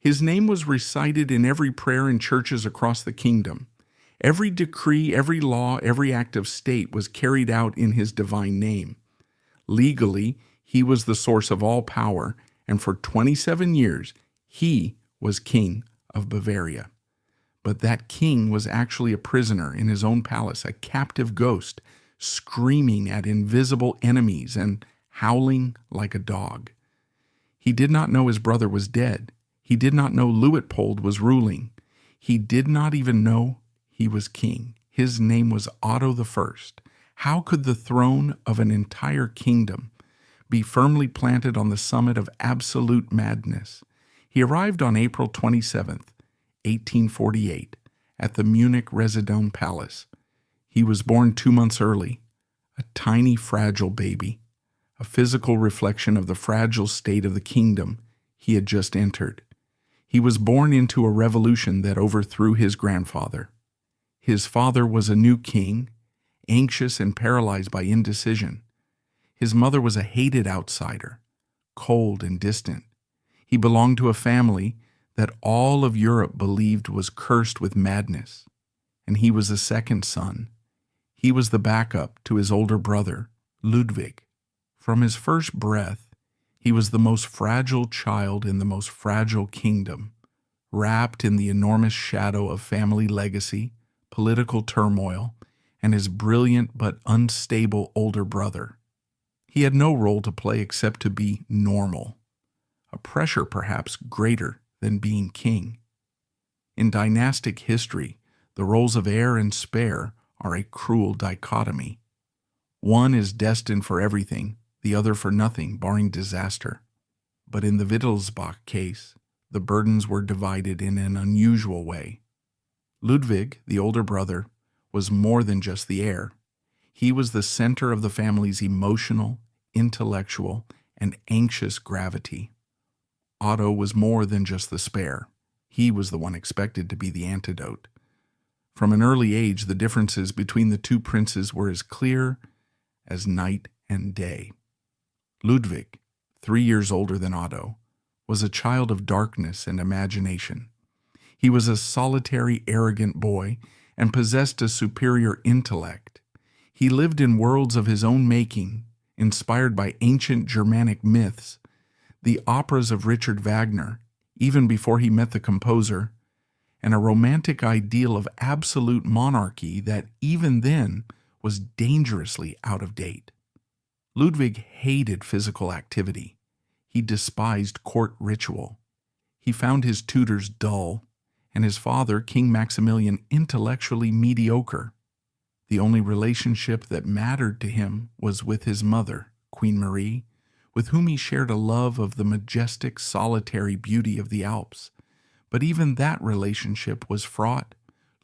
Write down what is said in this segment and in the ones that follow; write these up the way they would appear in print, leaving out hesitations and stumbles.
His name was recited in every prayer in churches across the kingdom. Every decree, every law, every act of state was carried out in his divine name. Legally, he was the source of all power, and for 27 years, he was King of Bavaria. But that king was actually a prisoner in his own palace, a captive ghost, screaming at invisible enemies and howling like a dog. He did not know his brother was dead. He did not know Luitpold was ruling. He did not even know he was king. His name was Otto I. How could the throne of an entire kingdom be firmly planted on the summit of absolute madness? He arrived on April 27th, 1848, at the Munich Residence Palace. He was born 2 months early, a tiny, fragile baby, a physical reflection of the fragile state of the kingdom he had just entered. He was born into a revolution that overthrew his grandfather. His father was a new king, anxious and paralyzed by indecision. His mother was a hated outsider, cold and distant. He belonged to a family that all of Europe believed was cursed with madness, and he was a second son. He was the backup to his older brother, Ludwig. From his first breath, he was the most fragile child in the most fragile kingdom, wrapped in the enormous shadow of family legacy, political turmoil, and his brilliant but unstable older brother. He had no role to play except to be normal, a pressure perhaps greater than being king. In dynastic history, the roles of heir and spare are a cruel dichotomy. One is destined for everything, the other for nothing, barring disaster. But in the Wittelsbach case, the burdens were divided in an unusual way. Ludwig, the older brother, was more than just the heir. He was the center of the family's emotional, intellectual, and anxious gravity. Otto was more than just the spare. He was the one expected to be the antidote. From an early age, the differences between the two princes were as clear as night and day. Ludwig, 3 years older than Otto, was a child of darkness and imagination. He was a solitary, arrogant boy and possessed a superior intellect. He lived in worlds of his own making, inspired by ancient Germanic myths, the operas of Richard Wagner, even before he met the composer, and a romantic ideal of absolute monarchy that even then was dangerously out of date. Ludwig hated physical activity. He despised court ritual. He found his tutors dull, and his father, King Maximilian, intellectually mediocre. The only relationship that mattered to him was with his mother, Queen Marie, with whom he shared a love of the majestic, solitary beauty of the Alps. But even that relationship was fraught.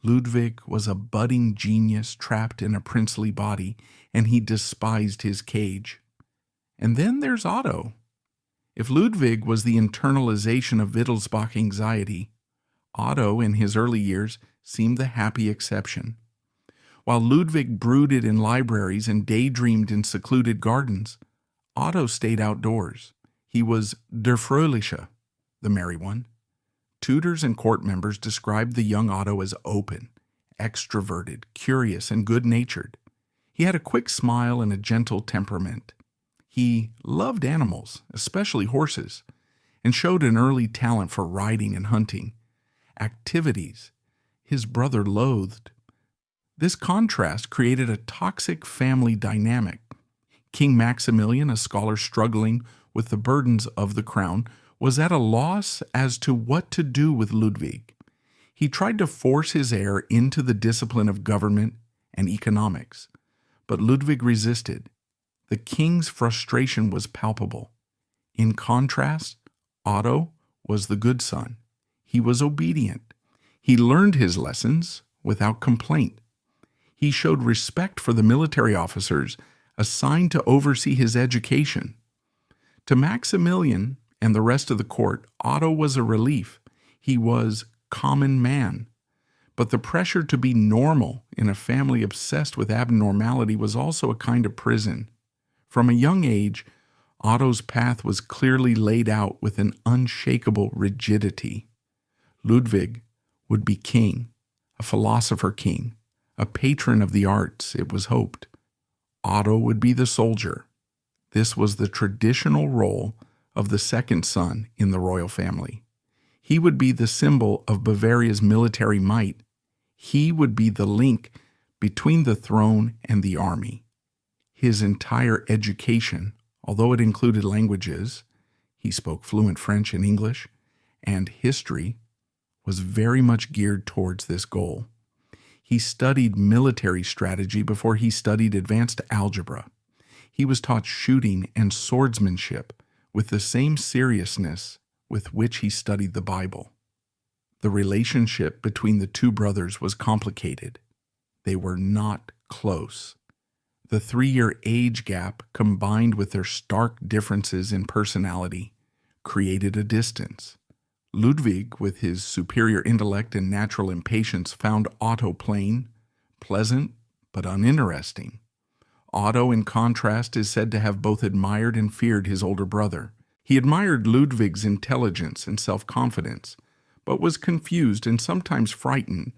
Ludwig was a budding genius trapped in a princely body, and he despised his cage. And then there's Otto. If Ludwig was the internalization of Wittelsbach anxiety, Otto, in his early years, seemed the happy exception. While Ludwig brooded in libraries and daydreamed in secluded gardens, Otto stayed outdoors. He was der Fröhliche, the merry one. Tutors and court members described the young Otto as open, extroverted, curious, and good-natured. He had a quick smile and a gentle temperament. He loved animals, especially horses, and showed an early talent for riding and hunting, activities his brother loathed. This contrast created a toxic family dynamic. King Maximilian, a scholar struggling with the burdens of the crown, was at a loss as to what to do with Ludwig. He tried to force his heir into the discipline of government and economics, but Ludwig resisted. The king's frustration was palpable. In contrast, Otto was the good son. He was obedient. He learned his lessons without complaint. He showed respect for the military officers assigned to oversee his education. To Maximilian and the rest of the court, Otto was a relief. He was common man. But the pressure to be normal in a family obsessed with abnormality was also a kind of prison. From a young age, Otto's path was clearly laid out with an unshakable rigidity. Ludwig would be king, a philosopher king, a patron of the arts, it was hoped. Otto would be the soldier. This was the traditional role of the second son in the royal family. He would be the symbol of Bavaria's military might. He would be the link between the throne and the army. His entire education, although it included languages, he spoke fluent French and English, and history, was very much geared towards this goal. He studied military strategy before he studied advanced algebra. He was taught shooting and swordsmanship with the same seriousness with which he studied the Bible. The relationship between the two brothers was complicated. They were not close. The 3-year age gap, combined with their stark differences in personality, created a distance. Ludwig, with his superior intellect and natural impatience, found Otto plain, pleasant, but uninteresting. Otto, in contrast, is said to have both admired and feared his older brother. He admired Ludwig's intelligence and self-confidence, but was confused and sometimes frightened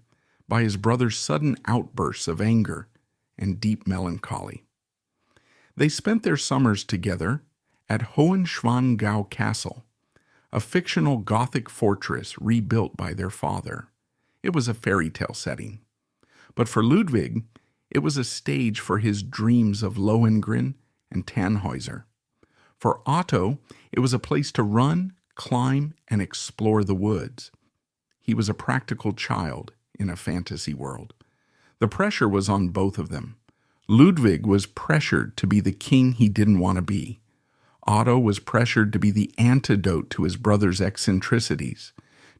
by his brother's sudden outbursts of anger and deep melancholy. They spent their summers together at Hohenschwangau Castle, a fictional Gothic fortress rebuilt by their father. It was a fairy tale setting. But for Ludwig, it was a stage for his dreams of Lohengrin and Tannhäuser. For Otto, it was a place to run, climb, and explore the woods. He was a practical child in a fantasy world. The pressure was on both of them. Ludwig was pressured to be the king he didn't want to be. Otto was pressured to be the antidote to his brother's eccentricities,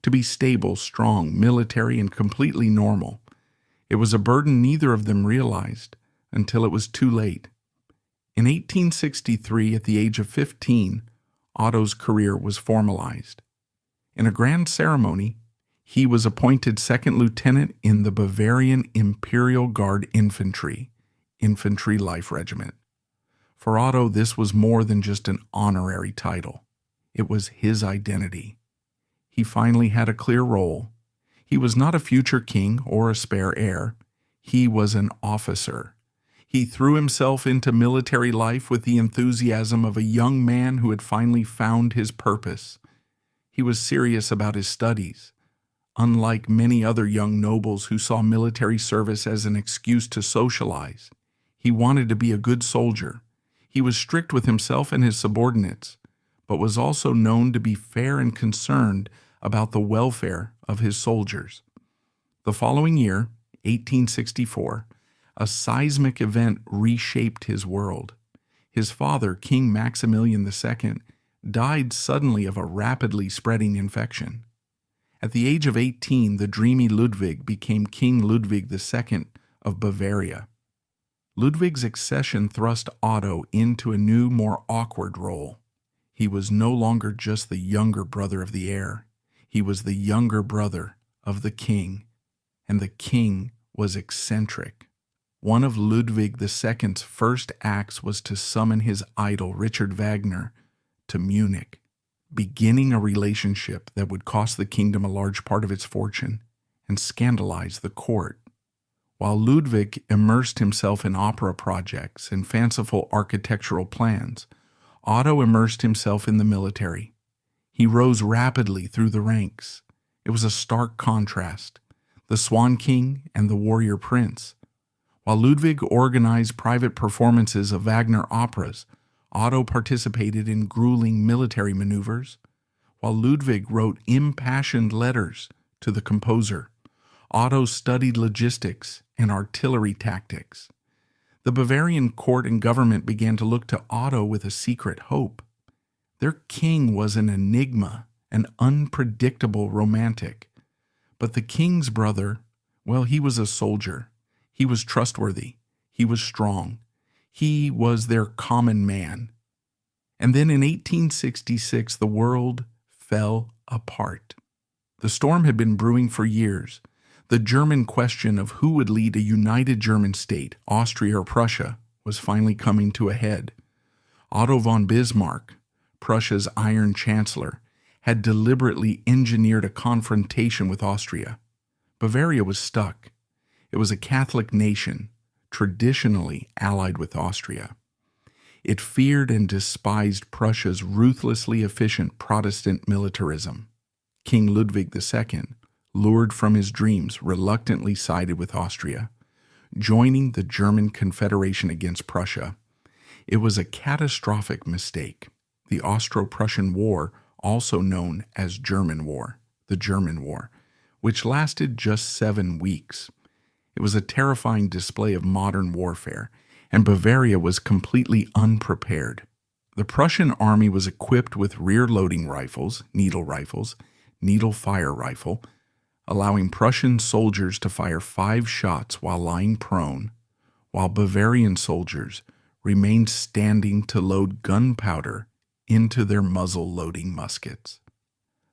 to be stable, strong, military, and completely normal. It was a burden neither of them realized until it was too late. In 1863, at the age of 15, Otto's career was formalized. In a grand ceremony, he was appointed second lieutenant in the Bavarian Imperial Guard Infantry Life Regiment. For Otto, this was more than just an honorary title. It was his identity. He finally had a clear role. He was not a future king or a spare heir. He was an officer. He threw himself into military life with the enthusiasm of a young man who had finally found his purpose. He was serious about his studies. Unlike many other young nobles who saw military service as an excuse to socialize, he wanted to be a good soldier. He was strict with himself and his subordinates, but was also known to be fair and concerned about the welfare of his soldiers. The following year, 1864, a seismic event reshaped his world. His father, King Maximilian II, died suddenly of a rapidly spreading infection. At the age of 18, the dreamy Ludwig became King Ludwig II of Bavaria. Ludwig's accession thrust Otto into a new, more awkward role. He was no longer just the younger brother of the heir. He was the younger brother of the king, and the king was eccentric. One of Ludwig II's first acts was to summon his idol, Richard Wagner, to Munich, beginning a relationship that would cost the kingdom a large part of its fortune and scandalize the court. While Ludwig immersed himself in opera projects and fanciful architectural plans, Otto immersed himself in the military. He rose rapidly through the ranks. It was a stark contrast, the Swan King and the Warrior Prince. While Ludwig organized private performances of Wagner operas, Otto participated in grueling military maneuvers. While Ludwig wrote impassioned letters to the composer, Otto studied logistics and artillery tactics. The Bavarian court and government began to look to Otto with a secret hope. Their king was an enigma, an unpredictable romantic. But the king's brother, well, he was a soldier. He was trustworthy. He was strong. He was their common man. And then in 1866, the world fell apart. The storm had been brewing for years. The German question of who would lead a united German state, Austria or Prussia, was finally coming to a head. Otto von Bismarck, Prussia's Iron Chancellor, had deliberately engineered a confrontation with Austria. Bavaria was stuck. It was a Catholic nation, traditionally allied with Austria. It feared and despised Prussia's ruthlessly efficient Protestant militarism. King Ludwig II, lured from his dreams, reluctantly sided with Austria, joining the German Confederation against Prussia. It was a catastrophic mistake. The Austro-Prussian War, also known as German War, the German War, which lasted just 7 weeks. It was a terrifying display of modern warfare, and Bavaria was completely unprepared. The Prussian army was equipped with rear-loading rifles, needle fire rifle, allowing Prussian soldiers to fire 5 shots while lying prone, while Bavarian soldiers remained standing to load gunpowder into their muzzle-loading muskets.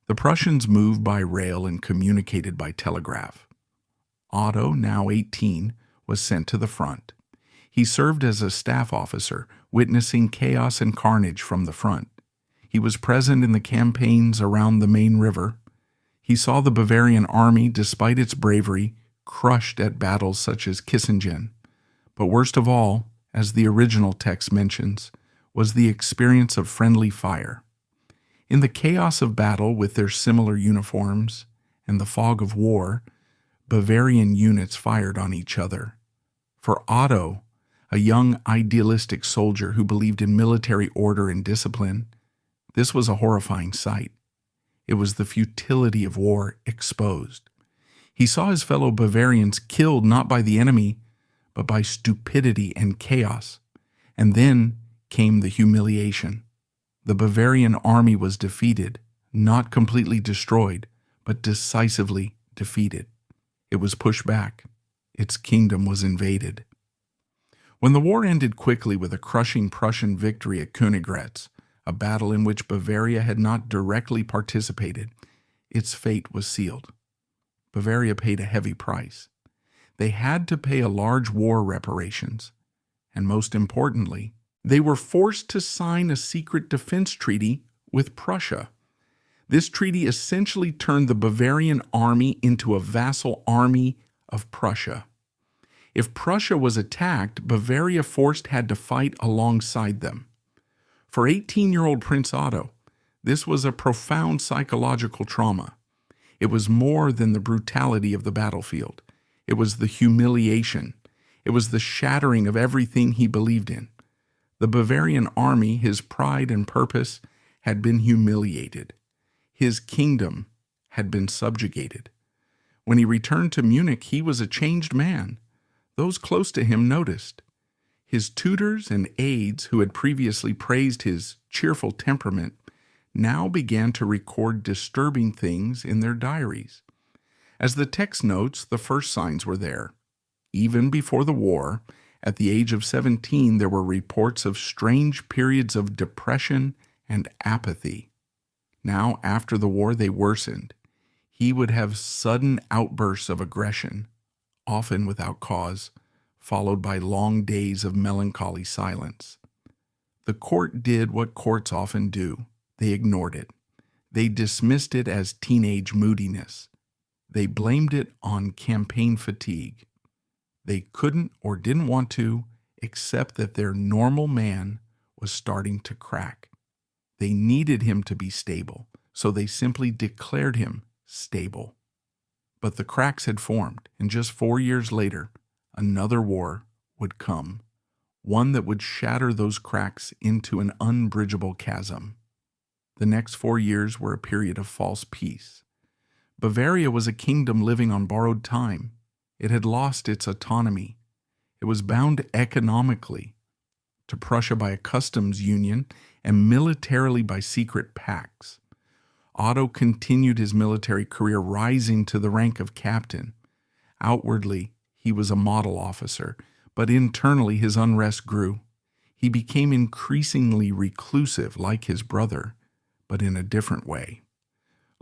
The Prussians moved by rail and communicated by telegraph. Otto, now 18, was sent to the front. He served as a staff officer, witnessing chaos and carnage from the front. He was present in the campaigns around the main river. He saw the Bavarian army, despite its bravery, crushed at battles such as Kissingen. But worst of all, as the original text mentions, was the experience of friendly fire. In the chaos of battle with their similar uniforms and the fog of war, Bavarian units fired on each other. For Otto, a young idealistic soldier who believed in military order and discipline, this was a horrifying sight. It was the futility of war exposed. He saw his fellow Bavarians killed not by the enemy, but by stupidity and chaos. And then came the humiliation. The Bavarian army was defeated, not completely destroyed, but decisively defeated. It was pushed back. Its kingdom was invaded. When the war ended quickly with a crushing Prussian victory at Königgrätz, a battle in which Bavaria had not directly participated, its fate was sealed. Bavaria paid a heavy price. They had to pay a large war reparations, and most importantly, they were forced to sign a secret defense treaty with Prussia. This treaty essentially turned the Bavarian army into a vassal army of Prussia. If Prussia was attacked, Bavaria forced had to fight alongside them. For 18-year-old Prince Otto, this was a profound psychological trauma. It was more than the brutality of the battlefield. It was the humiliation. It was the shattering of everything he believed in. The Bavarian army, his pride and purpose, had been humiliated. His kingdom had been subjugated. When he returned to Munich, he was a changed man. Those close to him noticed. His tutors and aides, who had previously praised his cheerful temperament, now began to record disturbing things in their diaries. As the text notes, the first signs were there. Even before the war, at the age of 17, there were reports of strange periods of depression and apathy. Now, after the war, they worsened. He would have sudden outbursts of aggression, often without cause, followed by long days of melancholy silence. The court did what courts often do. They ignored it. They dismissed it as teenage moodiness. They blamed it on campaign fatigue. They couldn't or didn't want to accept that their normal man was starting to crack. They needed him to be stable, so they simply declared him stable. But the cracks had formed, and just 4 years later, another war would come, one that would shatter those cracks into an unbridgeable chasm. The next 4 years were a period of false peace. Bavaria was a kingdom living on borrowed time. It had lost its autonomy. It was bound economically to Prussia by a customs union and militarily by secret pacts. Otto continued his military career, rising to the rank of captain. Outwardly, he was a model officer, but internally his unrest grew. He became increasingly reclusive like his brother, but in a different way.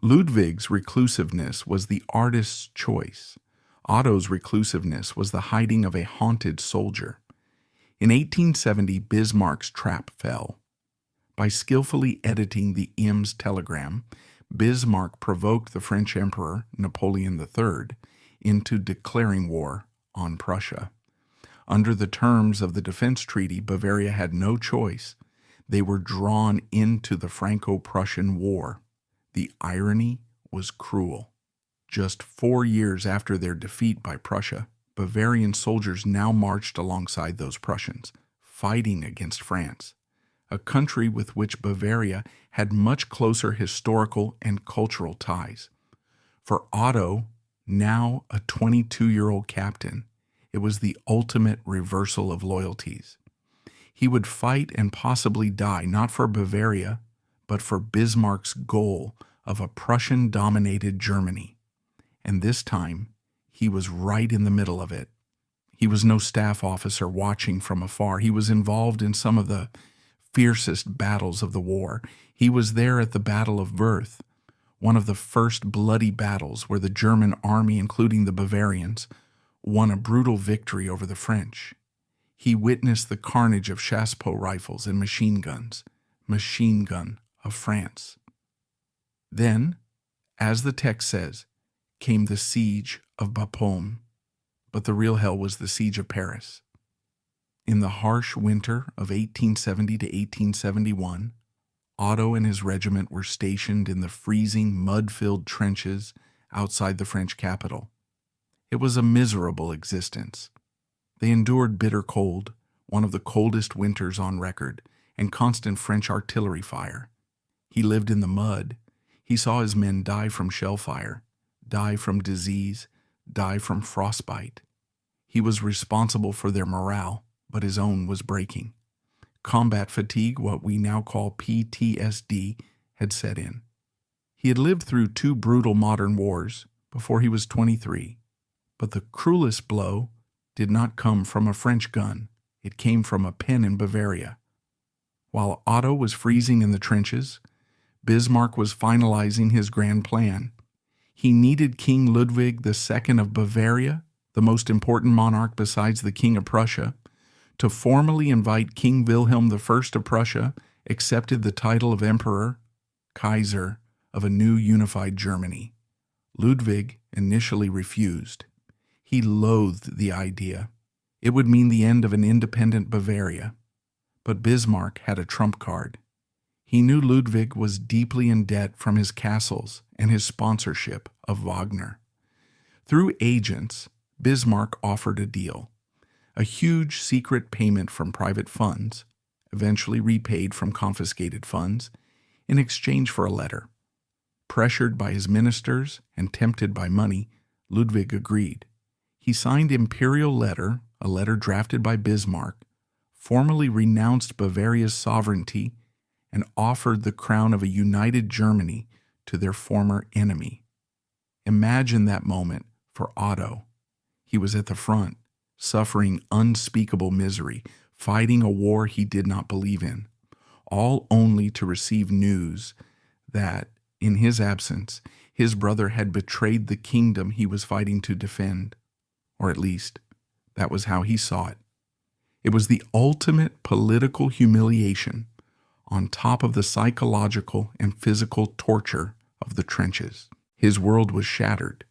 Ludwig's reclusiveness was the artist's choice. Otto's reclusiveness was the hiding of a haunted soldier. In 1870, Bismarck's trap fell. By skillfully editing the Ems telegram, Bismarck provoked the French Emperor, Napoleon III, into declaring war on Prussia. Under the terms of the defense treaty, Bavaria had no choice. They were drawn into the Franco-Prussian War. The irony was cruel. Just 4 years after their defeat by Prussia, Bavarian soldiers now marched alongside those Prussians, fighting against France, a country with which Bavaria had much closer historical and cultural ties. For Otto, now a 22-year-old captain, it was the ultimate reversal of loyalties. He would fight and possibly die not for Bavaria, but for Bismarck's goal of a Prussian-dominated Germany. And this time, he was right in the middle of it. He was no staff officer watching from afar. He was involved in some of the fiercest battles of the war. He was there at the Battle of Worth, one of the first bloody battles where the German army, including the Bavarians, won a brutal victory over the French. He witnessed the carnage of chassepot rifles and machine guns, machine gun of France. Then, as the text says, came the siege of Bapaume, but the real hell was the siege of Paris. In the harsh winter of 1870 to 1871, Otto and his regiment were stationed in the freezing, mud-filled trenches outside the French capital. It was a miserable existence. They endured bitter cold, one of the coldest winters on record, and constant French artillery fire. He lived in the mud. He saw his men die from shell fire, die from disease, die from frostbite. He was responsible for their morale, but his own was breaking. Combat fatigue, what we now call PTSD, had set in. He had lived through 2 brutal modern wars before he was 23, but the cruelest blow did not come from a French gun. It came from a pen in Bavaria. While Otto was freezing in the trenches, Bismarck was finalizing his grand plan. He needed King Ludwig II of Bavaria, the most important monarch besides the King of Prussia, to formally invite King Wilhelm I of Prussia, accepted the title of Emperor, Kaiser, of a new unified Germany. Ludwig initially refused. He loathed the idea. It would mean the end of an independent Bavaria. But Bismarck had a trump card. He knew Ludwig was deeply in debt from his castles and his sponsorship of Wagner. Through agents, Bismarck offered a deal. A huge secret payment from private funds, eventually repaid from confiscated funds, in exchange for a letter. Pressured by his ministers and tempted by money, Ludwig agreed. He signed imperial letter, a letter drafted by Bismarck, formally renounced Bavaria's sovereignty and offered the crown of a united Germany to their former enemy. Imagine that moment for Otto. He was at the front, suffering unspeakable misery, fighting a war he did not believe in, all only to receive news that, in his absence, his brother had betrayed the kingdom he was fighting to defend. Or at least, that was how he saw it. It was the ultimate political humiliation on top of the psychological and physical torture of the trenches. His world was shattered,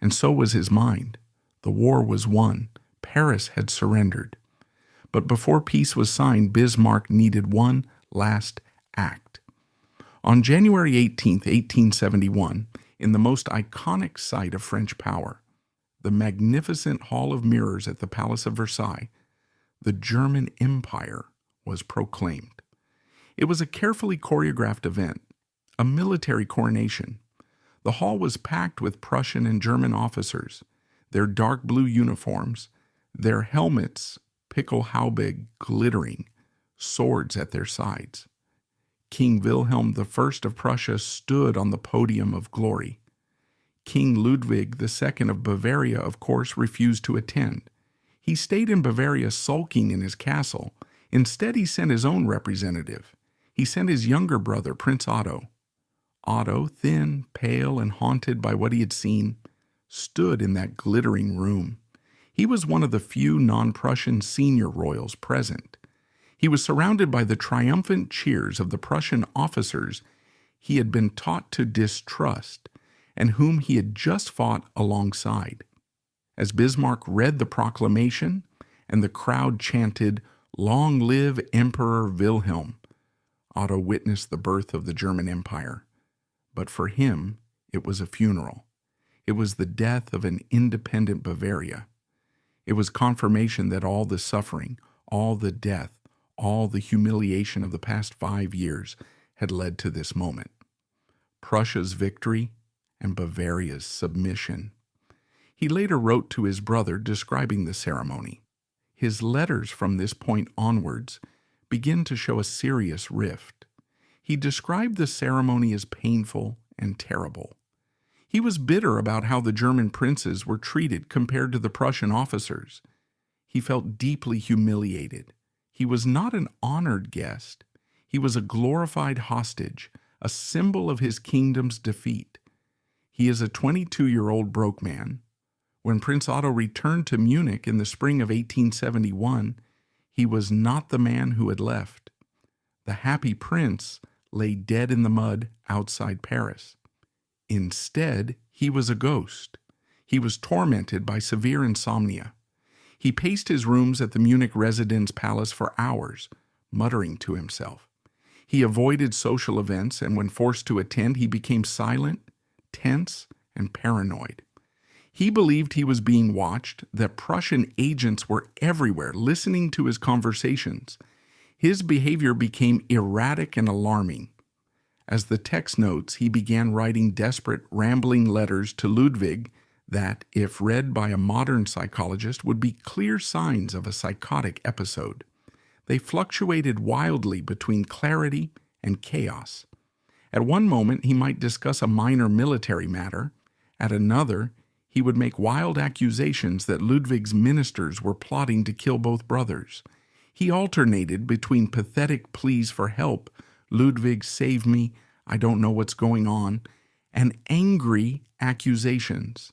and so was his mind. The war was won. Paris had surrendered. But before peace was signed, Bismarck needed one last act. On January 18, 1871, in the most iconic site of French power, the magnificent Hall of Mirrors at the Palace of Versailles, the German Empire was proclaimed. It was a carefully choreographed event, a military coronation. The hall was packed with Prussian and German officers, their dark blue uniforms, their helmets, pickelhaube glittering, swords at their sides. King Wilhelm I of Prussia stood on the podium of glory. King Ludwig II of Bavaria, of course, refused to attend. He stayed in Bavaria sulking in his castle. Instead, he sent his own representative. He sent his younger brother, Prince Otto. Otto, thin, pale, and haunted by what he had seen, stood in that glittering room. He was one of the few non-Prussian senior royals present. He was surrounded by the triumphant cheers of the Prussian officers. he had been taught to distrust and whom he had just fought alongside. As Bismarck read the proclamation and the crowd chanted, "Long live Emperor Wilhelm," Otto witnessed the birth of the German Empire. But for him, it was a funeral. It was the death of an independent Bavaria. It was confirmation that all the suffering, all the death, all the humiliation of the past 5 years had led to this moment. Prussia's victory and Bavaria's submission. He later wrote to his brother describing the ceremony. His letters from this point onwards begin to show a serious rift. He described the ceremony as painful and terrible. He was bitter about how the German princes were treated compared to the Prussian officers. He felt deeply humiliated. He was not an honored guest. He was a glorified hostage, a symbol of his kingdom's defeat. He is a 22-year-old broke man. When Prince Otto returned to Munich in the spring of 1871, he was not the man who had left. The happy prince lay dead in the mud outside Paris. Instead, he was a ghost. He was tormented by severe insomnia. He paced his rooms at the Munich residence palace for hours, muttering to himself. He avoided social events, and when forced to attend, he became silent, tense, and paranoid. He believed he was being watched, that Prussian agents were everywhere listening to his conversations. His behavior became erratic and alarming. As the text notes, he began writing desperate, rambling letters to Ludwig that, if read by a modern psychologist, would be clear signs of a psychotic episode. They fluctuated wildly between clarity and chaos. At one moment, he might discuss a minor military matter. At another, he would make wild accusations that Ludwig's ministers were plotting to kill both brothers. He alternated between pathetic pleas for help, "Ludwig, save me, I don't know what's going on," and angry accusations.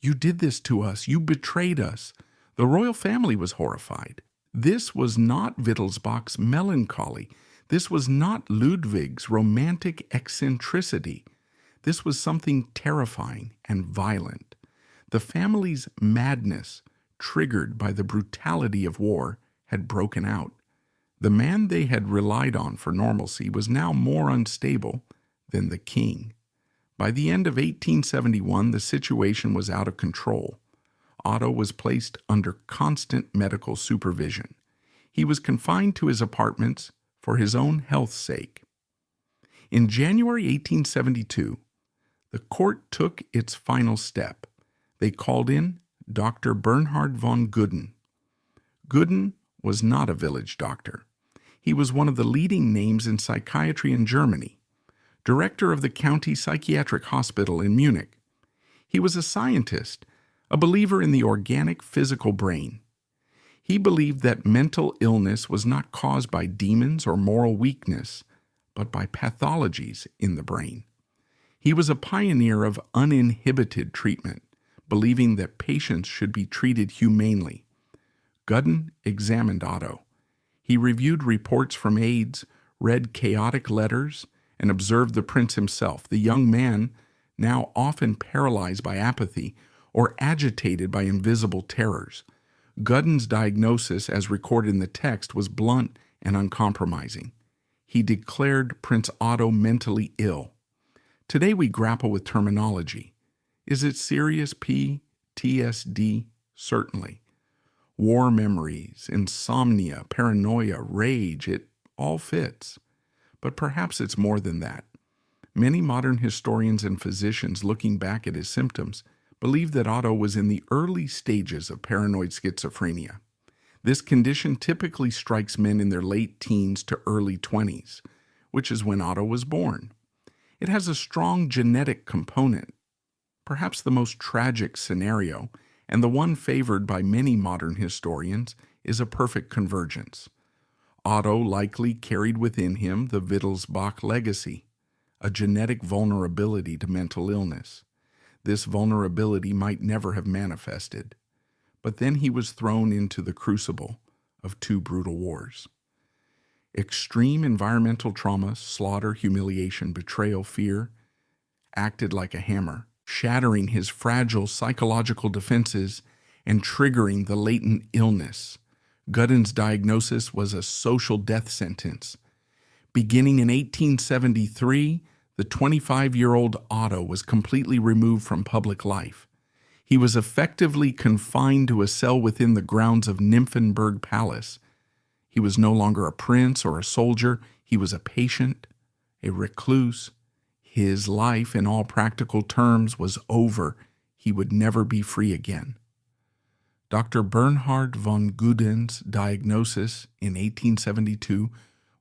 "You did this to us, you betrayed us." The royal family was horrified. This was not Wittelsbach's melancholy. This was not Ludwig's romantic eccentricity. This was something terrifying and violent. The family's madness, triggered by the brutality of war, had broken out. The man they had relied on for normalcy was now more unstable than the king. By the end of 1871, the situation was out of control. Otto was placed under constant medical supervision. He was confined to his apartments for his own health's sake. In January 1872, the court took its final step. They called in Dr. Bernhard von Gudden. Gudden was not a village doctor. He was one of the leading names in psychiatry in Germany, director of the county psychiatric hospital in Munich. He was a scientist, a believer in the organic physical brain. He believed that mental illness was not caused by demons or moral weakness, but by pathologies in the brain. He was a pioneer of uninhibited treatment, believing that patients should be treated humanely. Gudden examined Otto. He reviewed reports from aides, read chaotic letters, and observed the prince himself, the young man now often paralyzed by apathy or agitated by invisible terrors. Gudden's diagnosis, as recorded in the text, was blunt and uncompromising. He declared Prince Otto mentally ill. Today we grapple with terminology. Is it serious PTSD? Certainly. War memories, insomnia, paranoia, rage, it all fits. But perhaps it's more than that. Many modern historians and physicians looking back at his symptoms believe that Otto was in the early stages of paranoid schizophrenia. This condition typically strikes men in their late teens to early 20s, which is when Otto was born. It has a strong genetic component. Perhaps the most tragic scenario, and the one favored by many modern historians, is a perfect convergence. Otto likely carried within him the Wittelsbach legacy, a genetic vulnerability to mental illness. This vulnerability might never have manifested, but then he was thrown into the crucible of two brutal wars. Extreme environmental trauma, slaughter, humiliation, betrayal, fear acted like a hammer, shattering his fragile psychological defenses and triggering the latent illness. Gudin's diagnosis was a social death sentence. Beginning in 1873, the 25-year-old Otto was completely removed from public life. He was effectively confined to a cell within the grounds of Nymphenburg Palace. He was no longer a prince or a soldier. He was a patient, a recluse. His life, in all practical terms, was over. He would never be free again. Dr. Bernhard von Gudin's diagnosis in 1872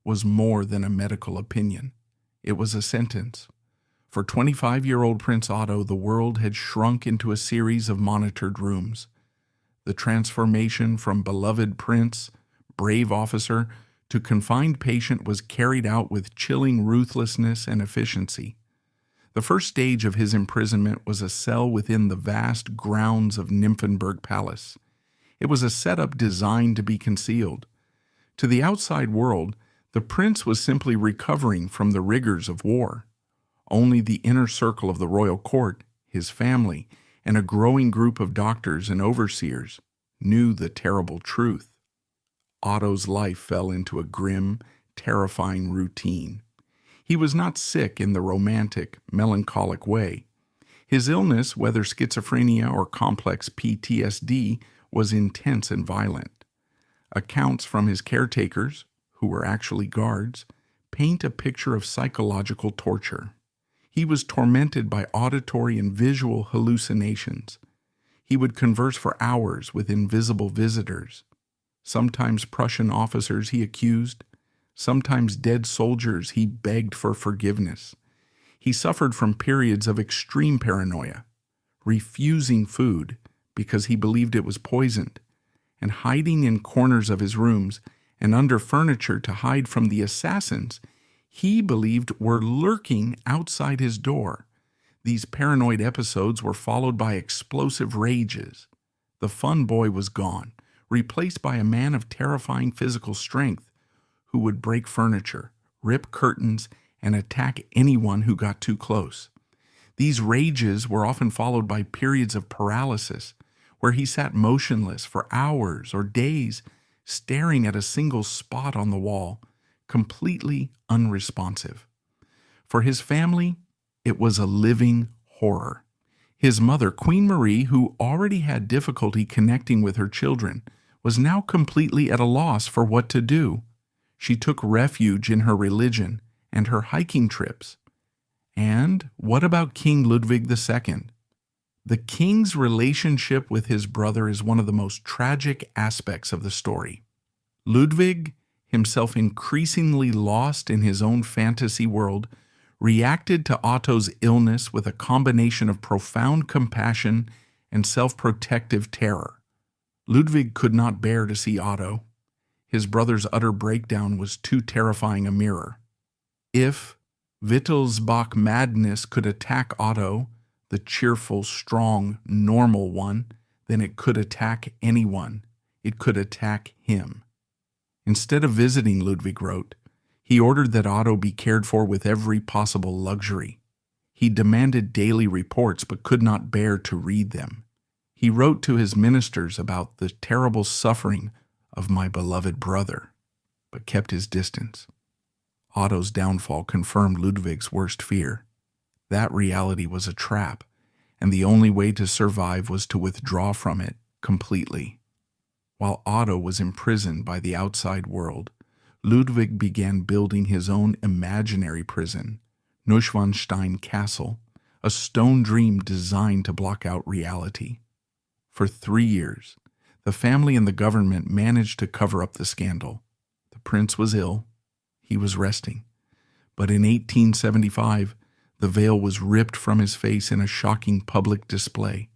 was more than a medical opinion. It was a sentence. For 25-year-old Prince Otto, the world had shrunk into a series of monitored rooms. The transformation from beloved prince, brave officer, to confined patient was carried out with chilling ruthlessness and efficiency. The first stage of his imprisonment was a cell within the vast grounds of Nymphenburg Palace. It was a setup designed to be concealed. To the outside world, the prince was simply recovering from the rigors of war. Only the inner circle of the royal court, his family, and a growing group of doctors and overseers knew the terrible truth. Otto's life fell into a grim, terrifying routine. He was not sick in the romantic, melancholic way. His illness, whether schizophrenia or complex PTSD, was intense and violent. Accounts from his caretakers, who were actually guards, paint a picture of psychological torture. He was tormented by auditory and visual hallucinations. He would converse for hours with invisible visitors, sometimes Prussian officers he accused, sometimes dead soldiers he begged for forgiveness. He suffered from periods of extreme paranoia, refusing food because he believed it was poisoned, and hiding in corners of his rooms and under furniture to hide from the assassins he believed were lurking outside his door. These paranoid episodes were followed by explosive rages. The fun boy was gone, replaced by a man of terrifying physical strength who would break furniture, rip curtains, and attack anyone who got too close. These rages were often followed by periods of paralysis, where he sat motionless for hours or days, staring at a single spot on the wall, completely unresponsive. For his family, it was a living horror. His mother, Queen Marie, who already had difficulty connecting with her children, was now completely at a loss for what to do. She took refuge in her religion and her hiking trips. And what about King Ludwig II? The king's relationship with his brother is one of the most tragic aspects of the story. Ludwig, himself increasingly lost in his own fantasy world, reacted to Otto's illness with a combination of profound compassion and self-protective terror. Ludwig could not bear to see Otto. His brother's utter breakdown was too terrifying a mirror. If Wittelsbach madness could attack Otto, the cheerful, strong, normal one, then it could attack anyone. It could attack him. Instead of visiting, Ludwig wrote, he ordered that Otto be cared for with every possible luxury. He demanded daily reports but could not bear to read them. He wrote to his ministers about the terrible suffering of my beloved brother, but kept his distance. Otto's downfall confirmed Ludwig's worst fear. That reality was a trap, and the only way to survive was to withdraw from it completely. While Otto was imprisoned by the outside world, Ludwig began building his own imaginary prison, Neuschwanstein Castle, a stone dream designed to block out reality. For 3 years, the family and the government managed to cover up the scandal. The prince was ill. He was resting. But in 1875, the veil was ripped from his face in a shocking public display.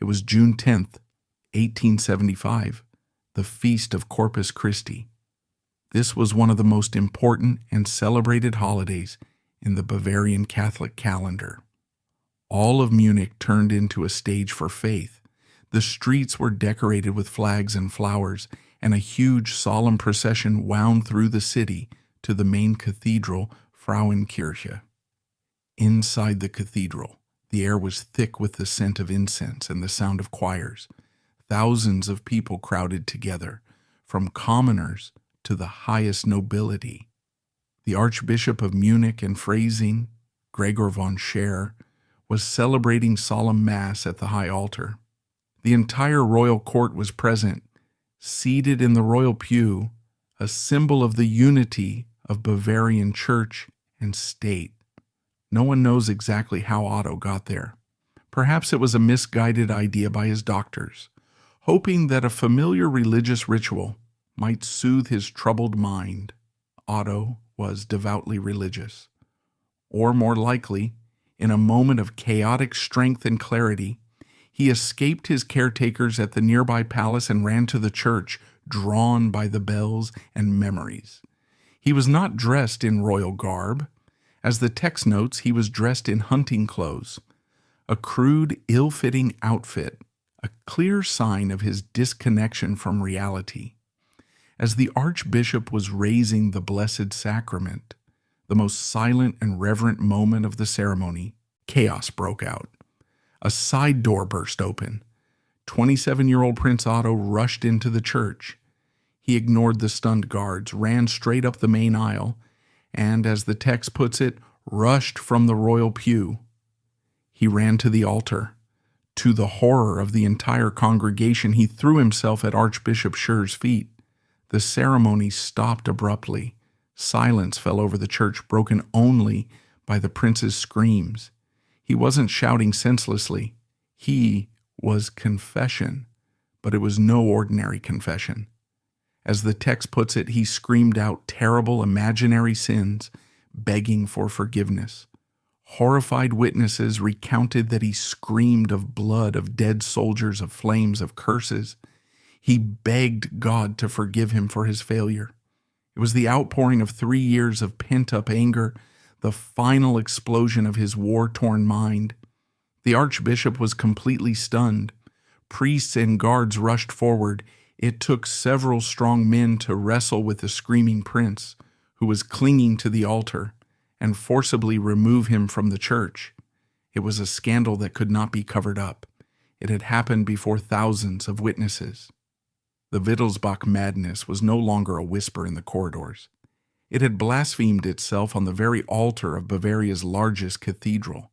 It was June 10th, 1875, the feast of Corpus Christi. This was one of the most important and celebrated holidays in the Bavarian Catholic calendar. All of Munich turned into a stage for faith. The streets were decorated with flags and flowers, and a huge solemn procession wound through the city to the main cathedral, Frauenkirche. Inside the cathedral, the air was thick with the scent of incense and the sound of choirs. Thousands of people crowded together, from commoners to the highest nobility. The Archbishop of Munich and Freising, Gregor von Scher, was celebrating solemn Mass at the high altar. The entire royal court was present, seated in the royal pew, a symbol of the unity of Bavarian church and state. No one knows exactly how Otto got there. Perhaps it was a misguided idea by his doctors, hoping that a familiar religious ritual might soothe his troubled mind. Otto was devoutly religious. Or more likely, in a moment of chaotic strength and clarity, he escaped his caretakers at the nearby palace and ran to the church, drawn by the bells and memories. He was not dressed in royal garb. As the text notes, he was dressed in hunting clothes, a crude, ill-fitting outfit, a clear sign of his disconnection from reality. As the Archbishop was raising the Blessed Sacrament, the most silent and reverent moment of the ceremony, chaos broke out. A side door burst open. 27-year-old Prince Otto rushed into the church. He ignored the stunned guards, ran straight up the main aisle, and, as the text puts it, rushed from the royal pew. He ran to the altar. To the horror of the entire congregation, he threw himself at Archbishop Scher's feet. The ceremony stopped abruptly. Silence fell over the church, broken only by the prince's screams. He wasn't shouting senselessly. He was confession, but it was no ordinary confession. As the text puts it, he screamed out terrible imaginary sins, begging for forgiveness. Horrified witnesses recounted that he screamed of blood, of dead soldiers, of flames, of curses. He begged God to forgive him for his failure. It was the outpouring of 3 years of pent-up anger, the final explosion of his war-torn mind. The Archbishop was completely stunned. Priests and guards rushed forward. It took several strong men to wrestle with the screaming prince, who was clinging to the altar, and forcibly remove him from the church. It was a scandal that could not be covered up. It had happened before thousands of witnesses. The Wittelsbach madness was no longer a whisper in the corridors. It had blasphemed itself on the very altar of Bavaria's largest cathedral.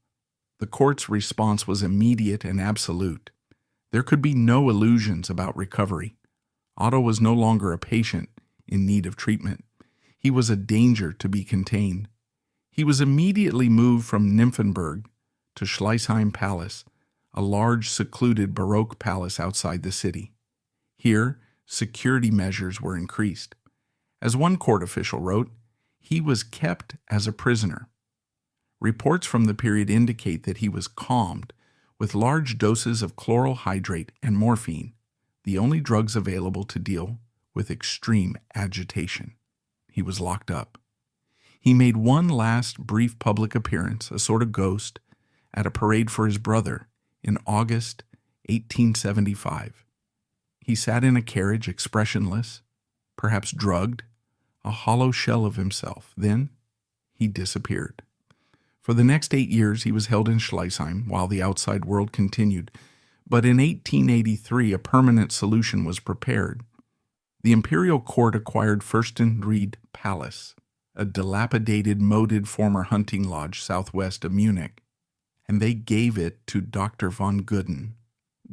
The court's response was immediate and absolute. There could be no illusions about recovery. Otto was no longer a patient in need of treatment. He was a danger to be contained. He was immediately moved from Nymphenburg to Schleißheim Palace, a large, secluded Baroque palace outside the city. Here, security measures were increased. As one court official wrote, he was kept as a prisoner. Reports from the period indicate that he was calmed with large doses of chloral hydrate and morphine, the only drugs available to deal with extreme agitation. He was locked up. He made one last brief public appearance, a sort of ghost, at a parade for his brother in August 1875. He sat in a carriage, expressionless, perhaps drugged, a hollow shell of himself. Then he disappeared. For the next 8 years, he was held in Schleißheim while the outside world continued. But in 1883, a permanent solution was prepared. The imperial court acquired Fürstenried Palace, a dilapidated, moated former hunting lodge southwest of Munich, and they gave it to Dr. von Gudden.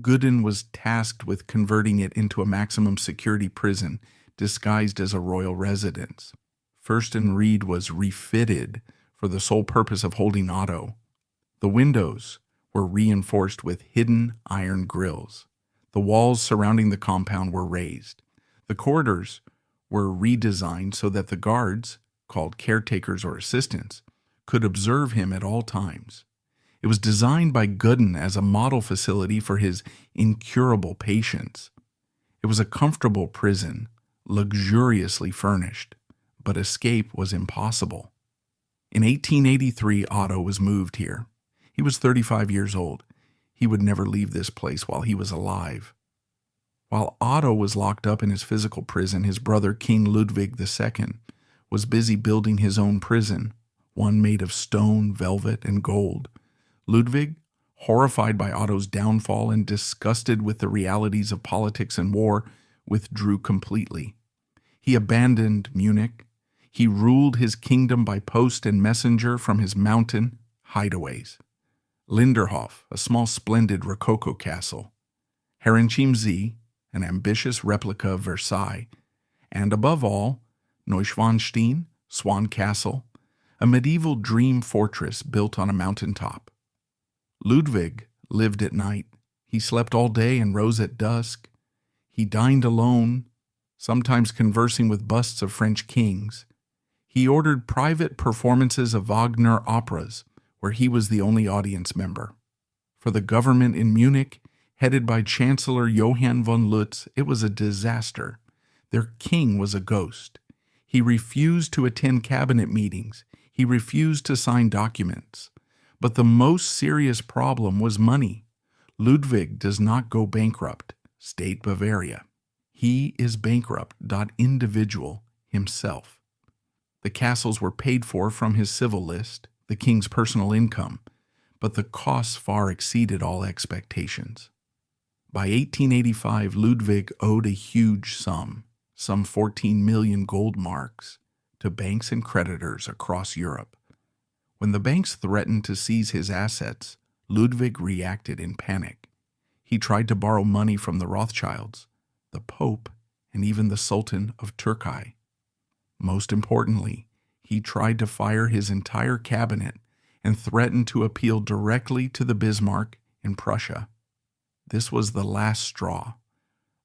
Gudden was tasked with converting it into a maximum security prison disguised as a royal residence. Fürstenried was refitted for the sole purpose of holding Otto. The windows were reinforced with hidden iron grills. The walls surrounding the compound were raised. The corridors were redesigned so that the guards, called caretakers or assistants, could observe him at all times. It was designed by Gudden as a model facility for his incurable patients. It was a comfortable prison, luxuriously furnished, but escape was impossible. In 1883, Otto was moved here. He was 35 years old. He would never leave this place while he was alive. While Otto was locked up in his physical prison, his brother King Ludwig II was busy building his own prison, one made of stone, velvet, and gold. Ludwig, horrified by Otto's downfall and disgusted with the realities of politics and war, withdrew completely. He abandoned Munich. He ruled his kingdom by post and messenger from his mountain hideaways. Linderhof, a small splendid Rococo castle. Herrenchiemsee, an ambitious replica of Versailles. And above all, Neuschwanstein, Swan Castle, a medieval dream fortress built on a mountaintop. Ludwig lived at night. He slept all day and rose at dusk. He dined alone, sometimes conversing with busts of French kings. He ordered private performances of Wagner operas, where he was the only audience member. For the government in Munich, headed by Chancellor Johann von Lutz, it was a disaster. Their king was a ghost. He refused to attend cabinet meetings. He refused to sign documents. But the most serious problem was money. Ludwig does not go bankrupt, State Bavaria. He is bankrupt, individual, himself. The castles were paid for from his civil list, the king's personal income, but the costs far exceeded all expectations. By 1885, Ludwig owed a huge sum, some 14 million gold marks, to banks and creditors across Europe. When the banks threatened to seize his assets, Ludwig reacted in panic. He tried to borrow money from the Rothschilds, the Pope, and even the Sultan of Turkey. Most importantly, he tried to fire his entire cabinet and threatened to appeal directly to the Bismarck in Prussia. This was the last straw.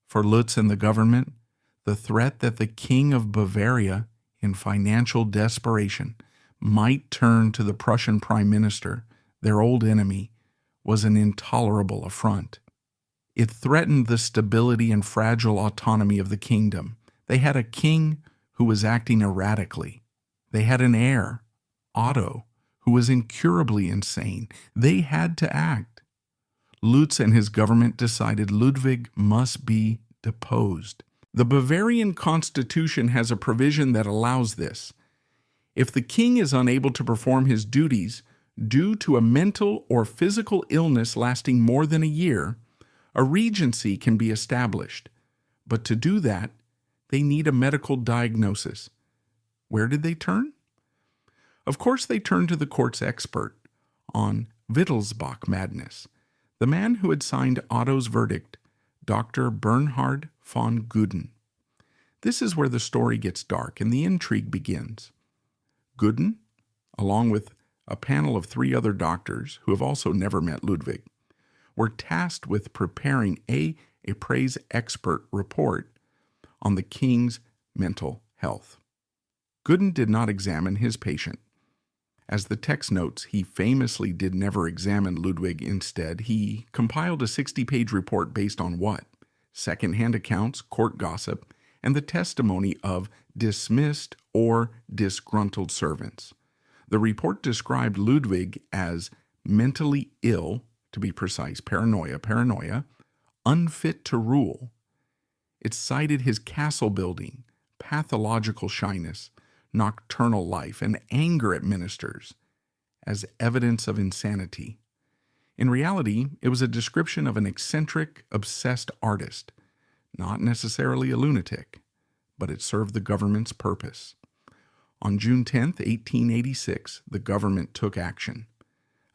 For Lutz and the government, the threat that the King of Bavaria, in financial desperation, might turn to the Prussian prime minister, their old enemy, was an intolerable affront. It threatened the stability and fragile autonomy of the kingdom. They had a king who was acting erratically. They had an heir, Otto, who was incurably insane. They had to act. Lutz and his government decided Ludwig must be deposed. The Bavarian constitution has a provision that allows this. If the king is unable to perform his duties due to a mental or physical illness lasting more than a year, a regency can be established. But to do that, they need a medical diagnosis. Where did they turn? Of course, they turned to the court's expert on Wittelsbach madness, the man who had signed Otto's verdict, Dr. Bernhard von Guden. This is where the story gets dark and the intrigue begins. Guden, along with a panel of 3 other doctors who have also never met Ludwig, were tasked with preparing a praise expert report on the king's mental health. Guden did not examine his patient. As the text notes, he famously did never examine Ludwig. Instead, he compiled a 60-page report based on what? Second-hand accounts, court gossip, and the testimony of dismissed or disgruntled servants. The report described Ludwig as mentally ill, to be precise, paranoia, unfit to rule. It cited his castle building, pathological shyness, nocturnal life, and anger at ministers as evidence of insanity. In reality, it was a description of an eccentric, obsessed artist, not necessarily a lunatic, but it served the government's purpose. On June 10, 1886, the government took action.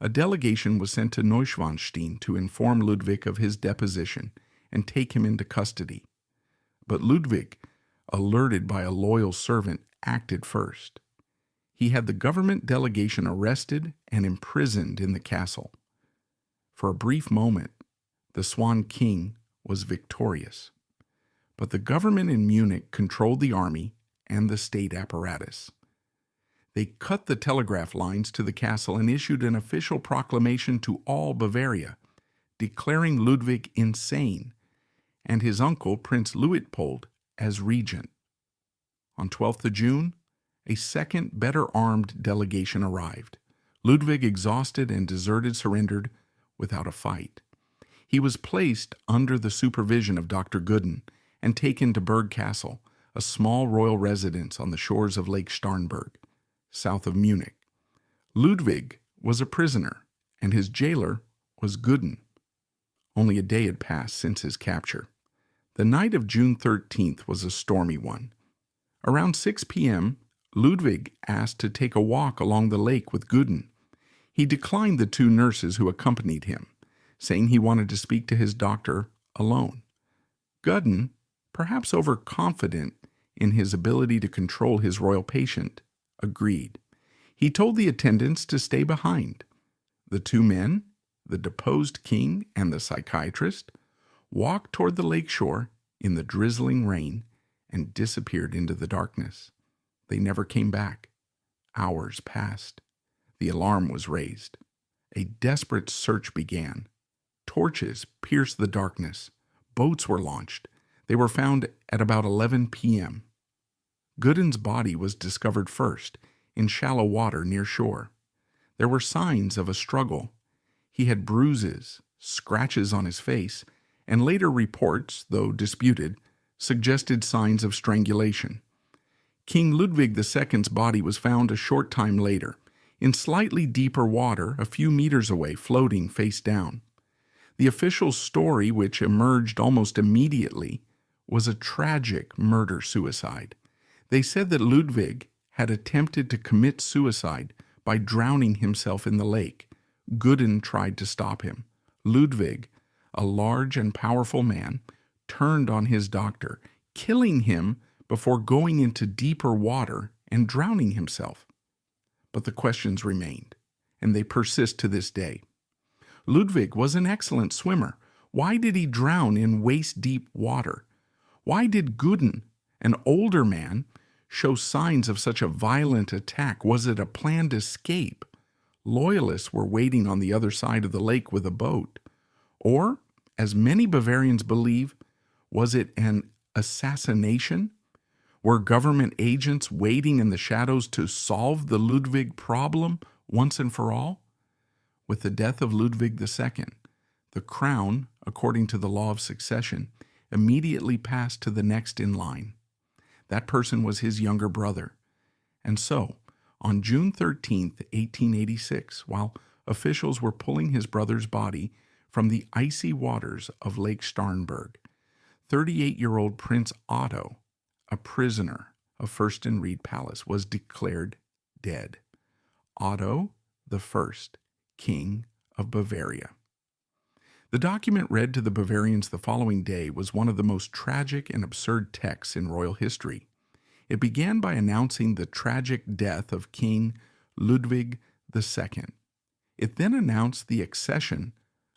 A delegation was sent to Neuschwanstein to inform Ludwig of his deposition and take him into custody. But Ludwig, alerted by a loyal servant, acted first. He had the government delegation arrested and imprisoned in the castle. For a brief moment, the Swan King was victorious. But the government in Munich controlled the army and the state apparatus. They cut the telegraph lines to the castle and issued an official proclamation to all Bavaria, declaring Ludwig insane and his uncle, Prince Luitpold, as regent. On 12th of June, a second, better-armed delegation arrived. Ludwig, exhausted and deserted, surrendered without a fight. He was placed under the supervision of Dr. Gooden and taken to Berg Castle, a small royal residence on the shores of Lake Starnberg, south of Munich. Ludwig was a prisoner, and his jailer was Gooden. Only a day had passed since his capture. The night of June 13th was a stormy one. Around 6 p.m., Ludwig asked to take a walk along the lake with Gooden. He declined the two nurses who accompanied him, saying he wanted to speak to his doctor alone. Gooden, perhaps overconfident in his ability to control his royal patient, agreed. He told the attendants to stay behind. The two men, the deposed king and the psychiatrist, walked toward the lakeshore in the drizzling rain and disappeared into the darkness. They never came back. Hours passed. The alarm was raised. A desperate search began. Torches pierced the darkness. Boats were launched. They were found at about 11 p.m. Gooden's body was discovered first, in shallow water near shore. There were signs of a struggle. He had bruises, scratches on his face, and later reports, though disputed, suggested signs of strangulation. King Ludwig II's body was found a short time later, in slightly deeper water a few meters away, floating face down. The official story, which emerged almost immediately, was a tragic murder-suicide. They said that Ludwig had attempted to commit suicide by drowning himself in the lake. Gooden tried to stop him. Ludwig, a large and powerful man, turned on his doctor, killing him before going into deeper water and drowning himself. But the questions remained, and they persist to this day. Ludwig was an excellent swimmer. Why did he drown in waist-deep water? Why did Gooden, an older man, show signs of such a violent attack? Was it a planned escape? Loyalists were waiting on the other side of the lake with a boat. Or, as many Bavarians believe, was it an assassination? Were government agents waiting in the shadows to solve the Ludwig problem once and for all? With the death of Ludwig II, the crown, according to the law of succession, immediately passed to the next in line. That person was his younger brother. And so, on June 13, 1886, while officials were pulling his brother's body from the icy waters of Lake Starnberg, 38-year-old Prince Otto, a prisoner of Fürstenried Palace, was declared dead. Otto I, King of Bavaria. The document read to the Bavarians the following day was one of the most tragic and absurd texts in royal history. It began by announcing the tragic death of King Ludwig II. It then announced the accession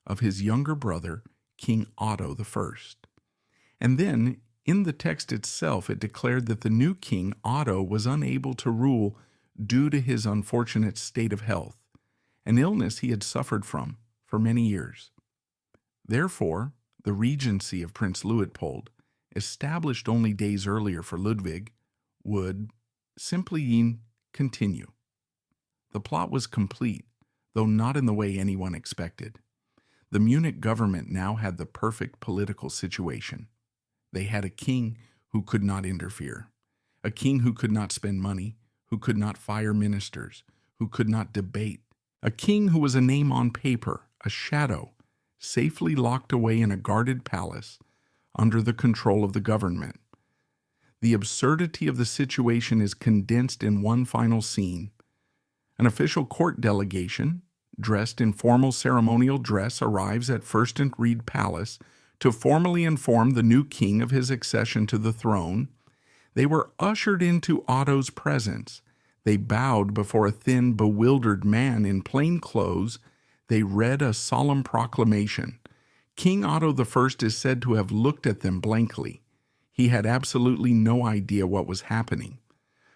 of his younger brother, King Otto I. And then, in the text itself, it declared that the new king, Otto, was unable to rule due to his unfortunate state of health, an illness he had suffered from for many years. Therefore, the regency of Prince Luitpold, established only days earlier for Ludwig, would simply continue. The plot was complete, though not in the way anyone expected. The Munich government now had the perfect political situation. They had a king who could not interfere, a king who could not spend money, who could not fire ministers, who could not debate, a king who was a name on paper, a shadow, safely locked away in a guarded palace under the control of the government. The absurdity of the situation is condensed in one final scene. An official court delegation, dressed in formal ceremonial dress, arrives at Fürstenried Palace to formally inform the new king of his accession to the throne. They were ushered into Otto's presence. They bowed before a thin, bewildered man in plain clothes. They read a solemn proclamation. King Otto I is said to have looked at them blankly. He had absolutely no idea what was happening.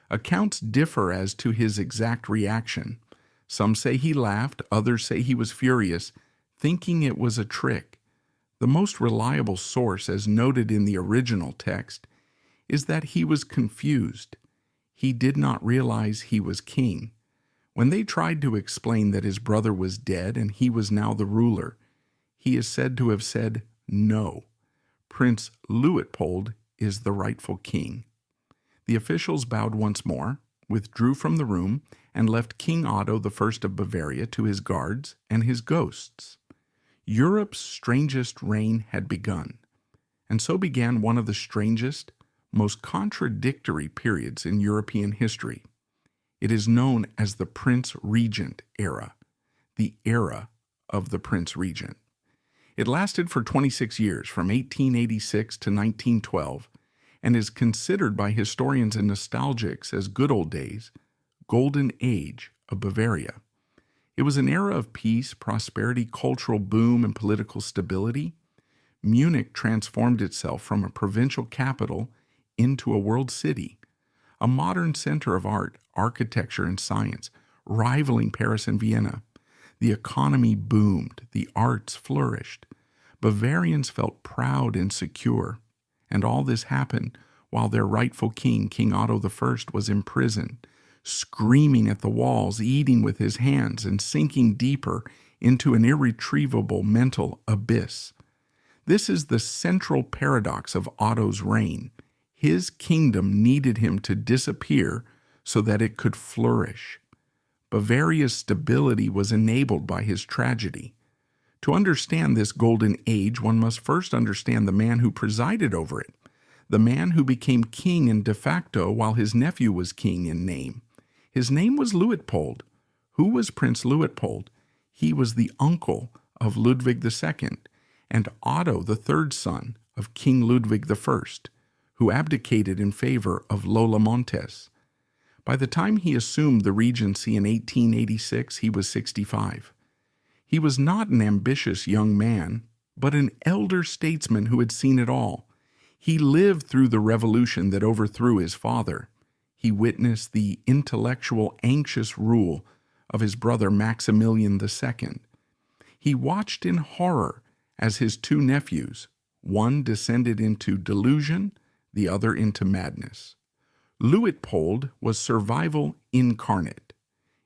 Accounts differ as to his exact reaction. Some say he laughed, others say he was furious, thinking it was a trick. The most reliable source, as noted in the original text, is that he was confused. He did not realize he was king. When they tried to explain that his brother was dead and he was now the ruler, he is said to have said, "No, Prince Luitpold is the rightful king." The officials bowed once more, withdrew from the room, and left King Otto I of Bavaria to his guards and his ghosts. Europe's strangest reign had begun, and so began one of the strangest, most contradictory periods in European history. It is known as the Prince Regent era, the era of the Prince Regent. It lasted for 26 years, from 1886 to 1912, and is considered by historians and nostalgics as good old days, golden age of Bavaria. It was an era of peace, prosperity, cultural boom, and political stability. Munich transformed itself from a provincial capital into a world city, a modern center of art, architecture, and science, rivaling Paris and Vienna. The economy boomed, the arts flourished. Bavarians felt proud and secure, and all this happened while their rightful king, King Otto I, was imprisoned, screaming at the walls, eating with his hands, and sinking deeper into an irretrievable mental abyss. This is the central paradox of Otto's reign. His kingdom needed him to disappear so that it could flourish. Bavaria's stability was enabled by his tragedy. To understand this golden age, one must first understand the man who presided over it, the man who became king in de facto while his nephew was king in name. His name was Luitpold. Who was Prince Luitpold? He was the uncle of Ludwig II and Otto, the third son of King Ludwig I, who abdicated in favor of Lola Montes. By the time he assumed the regency in 1886, he was 65. He was not an ambitious young man, but an elder statesman who had seen it all. He lived through the revolution that overthrew his father. He witnessed the intellectual, anxious rule of his brother Maximilian II. He watched in horror as his two nephews, one descended into delusion, the other into madness. Luitpold was survival incarnate.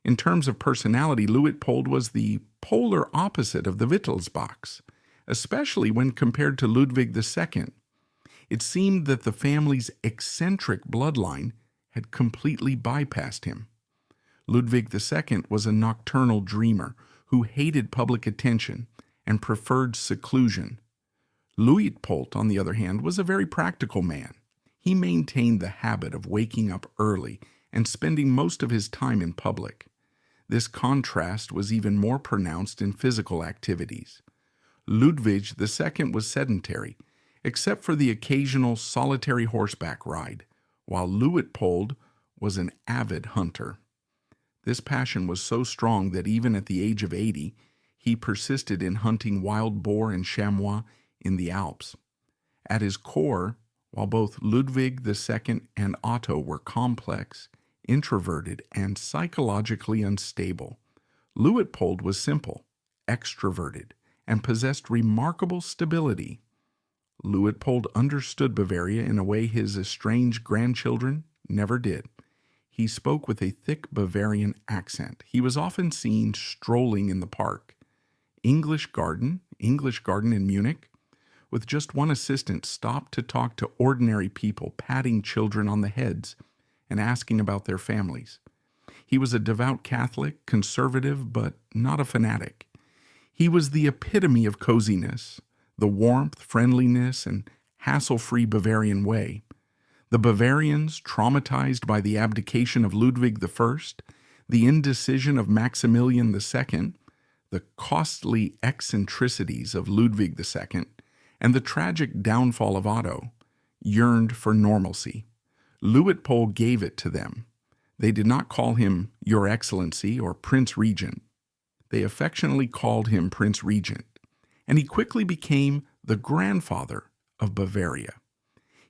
In terms of personality, Luitpold was the polar opposite of the Wittelsbachs, especially when compared to Ludwig II. It seemed that the family's eccentric bloodline had completely bypassed him. Ludwig II was a nocturnal dreamer who hated public attention and preferred seclusion. Luitpold, on the other hand, was a very practical man. He maintained the habit of waking up early and spending most of his time in public. This contrast was even more pronounced in physical activities. Ludwig II was sedentary, except for the occasional solitary horseback ride, while Luitpold was an avid hunter. This passion was so strong that even at the age of 80, he persisted in hunting wild boar and chamois in the Alps. At his core, while both Ludwig II and Otto were complex, introverted, and psychologically unstable, Luitpold was simple, extroverted, and possessed remarkable stability. Luitpold understood Bavaria in a way his estranged grandchildren never did. He spoke with a thick Bavarian accent. He was often seen strolling in the park. English garden in Munich, with just one assistant, stopped to talk to ordinary people, patting children on the heads and asking about their families. He was a devout Catholic, conservative, but not a fanatic. He was the epitome of coziness, the warmth, friendliness, and hassle-free Bavarian way. The Bavarians, traumatized by the abdication of Ludwig I, the indecision of Maximilian II, the costly eccentricities of Ludwig II, and the tragic downfall of Otto, yearned for normalcy. Luitpold gave it to them. They did not call him Your Excellency or Prince Regent. They affectionately called him Prince Regent, and he quickly became the grandfather of Bavaria.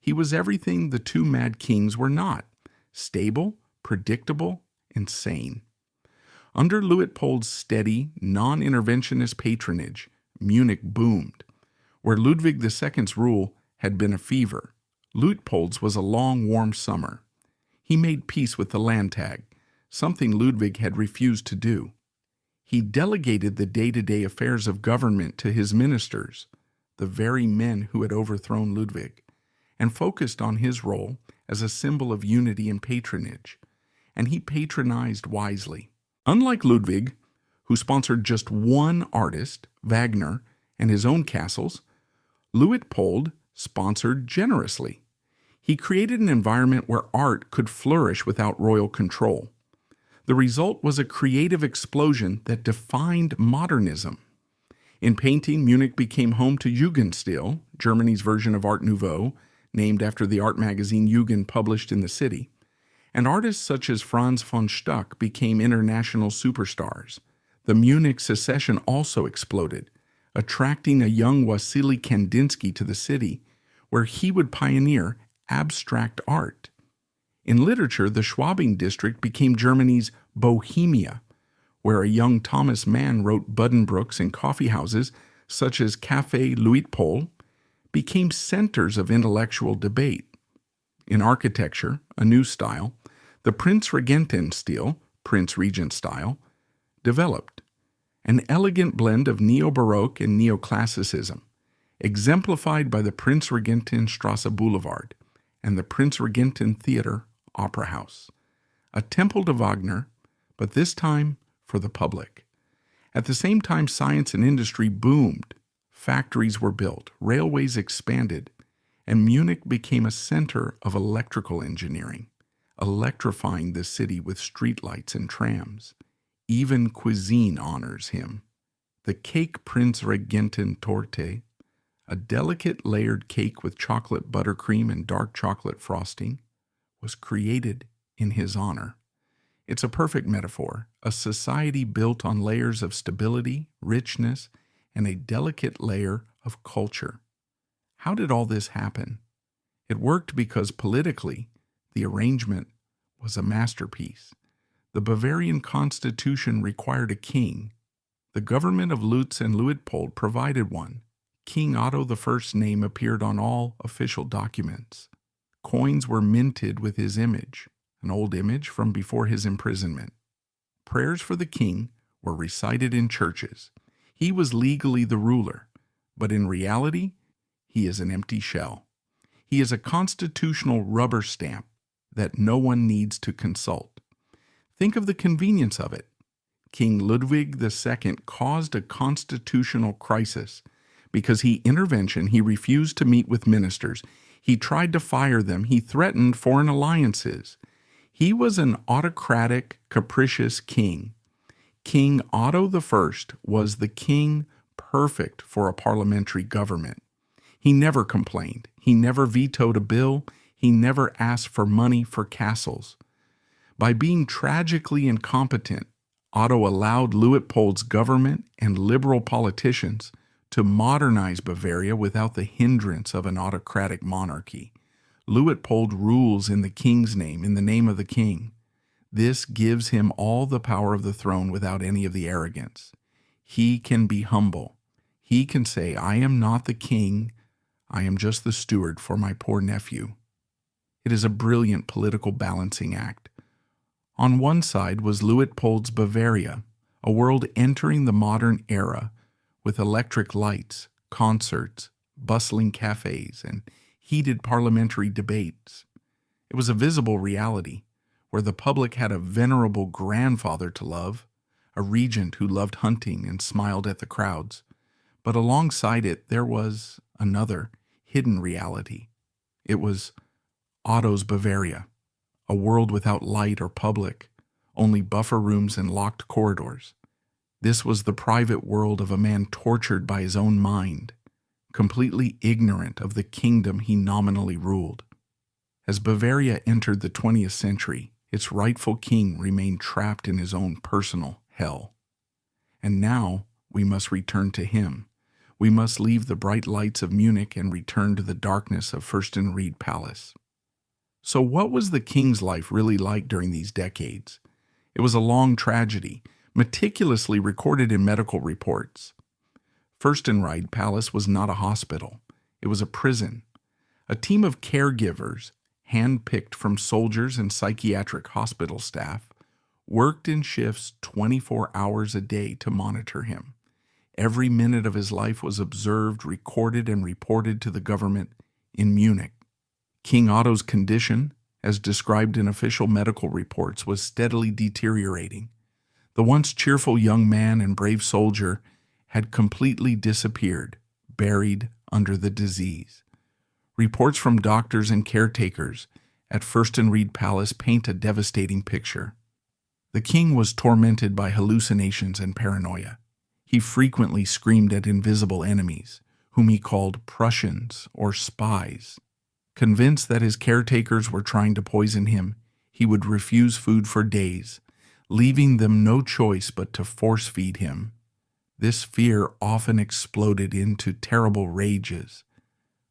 He was everything the two mad kings were not: stable, predictable, and sane. Under Luitpold's steady, non-interventionist patronage, Munich boomed. Where Ludwig II's rule had been a fever, Luitpold's was a long, warm summer. He made peace with the Landtag, something Ludwig had refused to do. He delegated the day-to-day affairs of government to his ministers, the very men who had overthrown Ludwig, and focused on his role as a symbol of unity and patronage, and he patronized wisely. Unlike Ludwig, who sponsored just one artist, Wagner, and his own castles, Luitpold sponsored generously. He created an environment where art could flourish without royal control. The result was a creative explosion that defined modernism. In painting, Munich became home to Jugendstil, Germany's version of Art Nouveau, named after the art magazine Jugend published in the city. And artists such as Franz von Stuck became international superstars. The Munich secession also exploded, attracting a young Wassily Kandinsky to the city, where he would pioneer abstract art. In literature, the Schwabing district became Germany's Bohemia, where a young Thomas Mann wrote Buddenbrooks in coffeehouses such as Café Luitpold, became centers of intellectual debate. In architecture, a new style, the Prinzregenten-Stil, Prince Regent style, developed, an elegant blend of neo-Baroque and neoclassicism, exemplified by the Prinzregentenstrasse Boulevard and the Prinzregenten Theater Opera House, a temple to Wagner, but this time for the public. At the same time, science and industry boomed. Factories were built, railways expanded, and Munich became a center of electrical engineering, electrifying the city with streetlights and trams. Even cuisine honors him. The cake Prinzregenten-Torte, a delicate layered cake with chocolate buttercream and dark chocolate frosting, was created in his honor. It's a perfect metaphor, a society built on layers of stability, richness, and a delicate layer of culture. How did all this happen? It worked because politically, the arrangement was a masterpiece. The Bavarian constitution required a king. The government of Lutz and Luitpold provided one. King Otto I's name appeared on all official documents. Coins were minted with his image, an old image from before his imprisonment. Prayers for the king were recited in churches. He was legally the ruler, but in reality, he is an empty shell. He is a constitutional rubber stamp that no one needs to consult. Think of the convenience of it. King Ludwig II caused a constitutional crisis because he refused to meet with ministers. He tried to fire them. He threatened foreign alliances. He was an autocratic, capricious king. King Otto I was the king perfect for a parliamentary government. He never complained. He never vetoed a bill. He never asked for money for castles. By being tragically incompetent, Otto allowed Luitpold's government and liberal politicians to modernize Bavaria without the hindrance of an autocratic monarchy. Luitpold rules in the king's name, in the name of the king. This gives him all the power of the throne without any of the arrogance. He can be humble. He can say, I am not the king, I am just the steward for my poor nephew. It is a brilliant political balancing act. On one side was Luitpold's Bavaria, a world entering the modern era with electric lights, concerts, bustling cafes, and heated parliamentary debates. It was a visible reality, where the public had a venerable grandfather to love, a regent who loved hunting and smiled at the crowds. But alongside it, there was another hidden reality. It was Otto's Bavaria, a world without light or public, only buffer rooms and locked corridors. This was the private world of a man tortured by his own mind, completely ignorant of the kingdom he nominally ruled. As Bavaria entered the 20th century, its rightful king remained trapped in his own personal hell. And now we must return to him. We must leave the bright lights of Munich and return to the darkness of Fürstenried Palace. So what was the king's life really like during these decades? It was a long tragedy, meticulously recorded in medical reports. Fürstenried Palace was not a hospital. It was a prison. A team of caregivers, hand-picked from soldiers and psychiatric hospital staff, worked in shifts 24 hours a day to monitor him. Every minute of his life was observed, recorded, and reported to the government in Munich. King Otto's condition, as described in official medical reports, was steadily deteriorating. The once cheerful young man and brave soldier had completely disappeared, buried under the disease. Reports from doctors and caretakers at Fürstenried Palace paint a devastating picture. The king was tormented by hallucinations and paranoia. He frequently screamed at invisible enemies, whom he called Prussians or spies. Convinced that his caretakers were trying to poison him, he would refuse food for days, leaving them no choice but to force-feed him. This fear often exploded into terrible rages.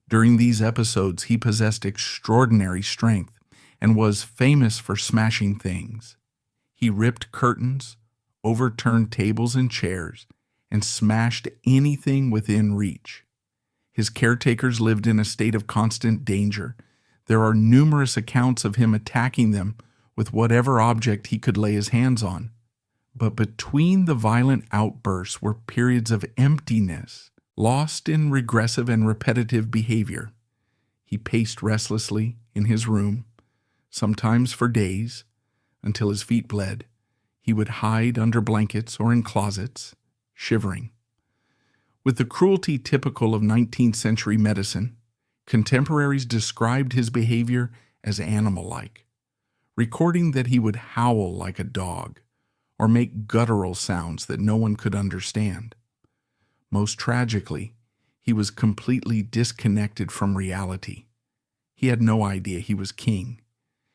During these episodes, he possessed extraordinary strength and was famous for smashing things. He ripped curtains, overturned tables and chairs, and smashed anything within reach. His caretakers lived in a state of constant danger. There are numerous accounts of him attacking them with whatever object he could lay his hands on. But between the violent outbursts were periods of emptiness, lost in regressive and repetitive behavior. He paced restlessly in his room, sometimes for days, until his feet bled. He would hide under blankets or in closets, shivering. With the cruelty typical of 19th century medicine, contemporaries described his behavior as animal-like, recording that he would howl like a dog or make guttural sounds that no one could understand. Most tragically, he was completely disconnected from reality. He had no idea he was king.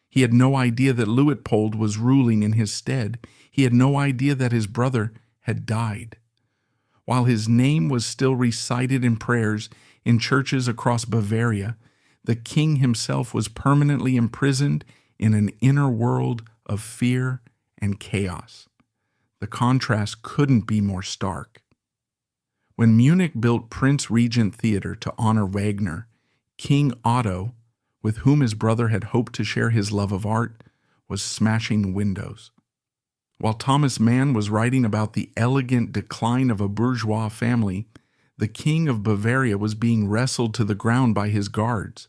He had no idea that Luitpold was ruling in his stead. He had no idea that his brother had died. While his name was still recited in prayers in churches across Bavaria, the king himself was permanently imprisoned in an inner world of fear and chaos. The contrast couldn't be more stark. When Munich built Prince Regent Theater to honor Wagner, King Otto, with whom his brother had hoped to share his love of art, was smashing windows. While Thomas Mann was writing about the elegant decline of a bourgeois family, the King of Bavaria was being wrestled to the ground by his guards.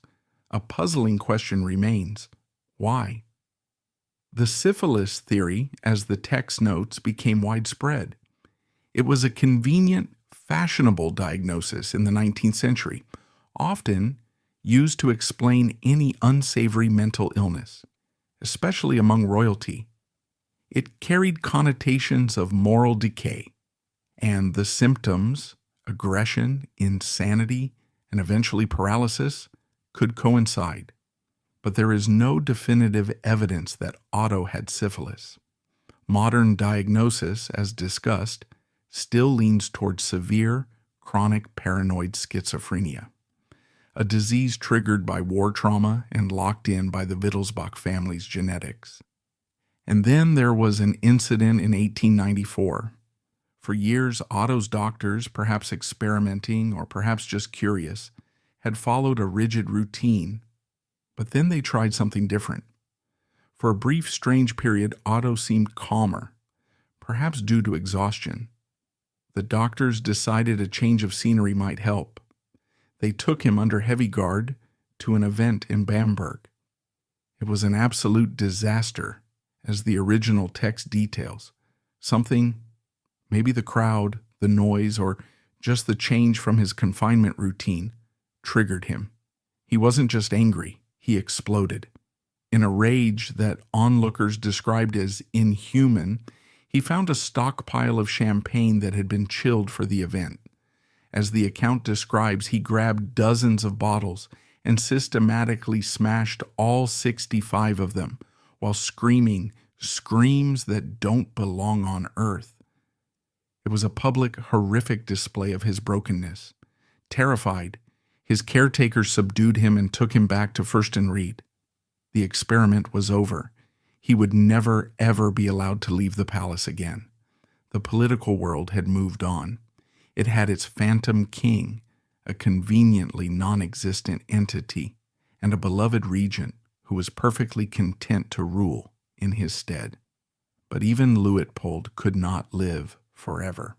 A puzzling question remains: why? The syphilis theory, as the text notes, became widespread. It was a convenient, fashionable diagnosis in the 19th century, often used to explain any unsavory mental illness, especially among royalty. It carried connotations of moral decay, and the symptoms, aggression, insanity, and eventually paralysis, could coincide. But there is no definitive evidence that Otto had syphilis. Modern diagnosis, as discussed, still leans towards severe, chronic paranoid schizophrenia, a disease triggered by war trauma and locked in by the Wittelsbach family's genetics. And then there was an incident in 1894. For years, Otto's doctors, perhaps experimenting or perhaps just curious, had followed a rigid routine. But then they tried something different. For a brief, strange period, Otto seemed calmer, perhaps due to exhaustion. The doctors decided a change of scenery might help. They took him under heavy guard to an event in Bamberg. It was an absolute disaster, as the original text details. Something, maybe the crowd, the noise, or just the change from his confinement routine, triggered him. He wasn't just angry, he exploded. In a rage that onlookers described as inhuman, he found a stockpile of champagne that had been chilled for the event. As the account describes, he grabbed dozens of bottles and systematically smashed all 65 of them, while screaming screams that don't belong on earth. It was a public, horrific display of his brokenness. Terrified, his caretakers subdued him and took him back to Fürstenried. The experiment was over. He would never, ever be allowed to leave the palace again. The political world had moved on. It had its phantom king, a conveniently non-existent entity, and a beloved regent who was perfectly content to rule in his stead. But even Luitpold could not live forever.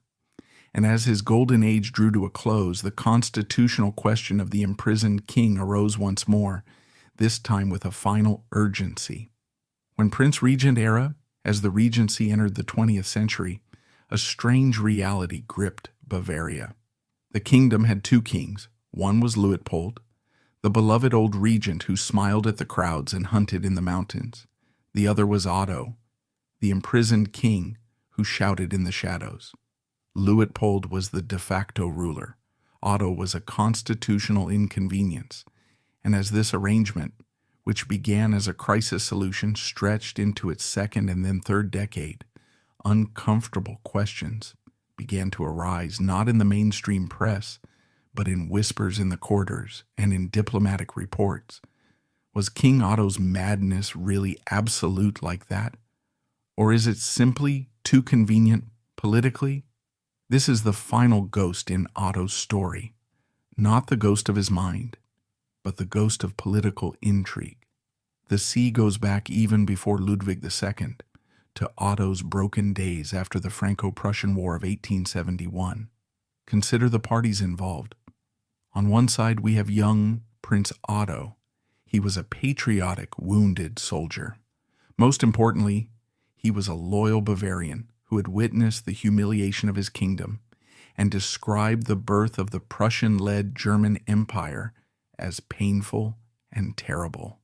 And as his golden age drew to a close, the constitutional question of the imprisoned king arose once more, this time with a final urgency. When Prince Regent era, as the regency entered the 20th century, a strange reality gripped Bavaria. The kingdom had two kings. One was Luitpold, the beloved old regent who smiled at the crowds and hunted in the mountains. The other was Otto, the imprisoned king who shouted in the shadows. Luitpold was the de facto ruler. Otto was a constitutional inconvenience. And as this arrangement, which began as a crisis solution, stretched into its second and then third decade, uncomfortable questions began to arise, not in the mainstream press, but in whispers in the corridors and in diplomatic reports. Was King Otto's madness really absolute like that? Or is it simply too convenient politically? This is the final ghost in Otto's story, not the ghost of his mind, but the ghost of political intrigue. The sea goes back even before Ludwig II, to Otto's broken days after the Franco-Prussian War of 1871. Consider the parties involved. On one side, we have young Prince Otto. He was a patriotic, wounded soldier. Most importantly, he was a loyal Bavarian who had witnessed the humiliation of his kingdom and described the birth of the Prussian-led German Empire as painful and terrible.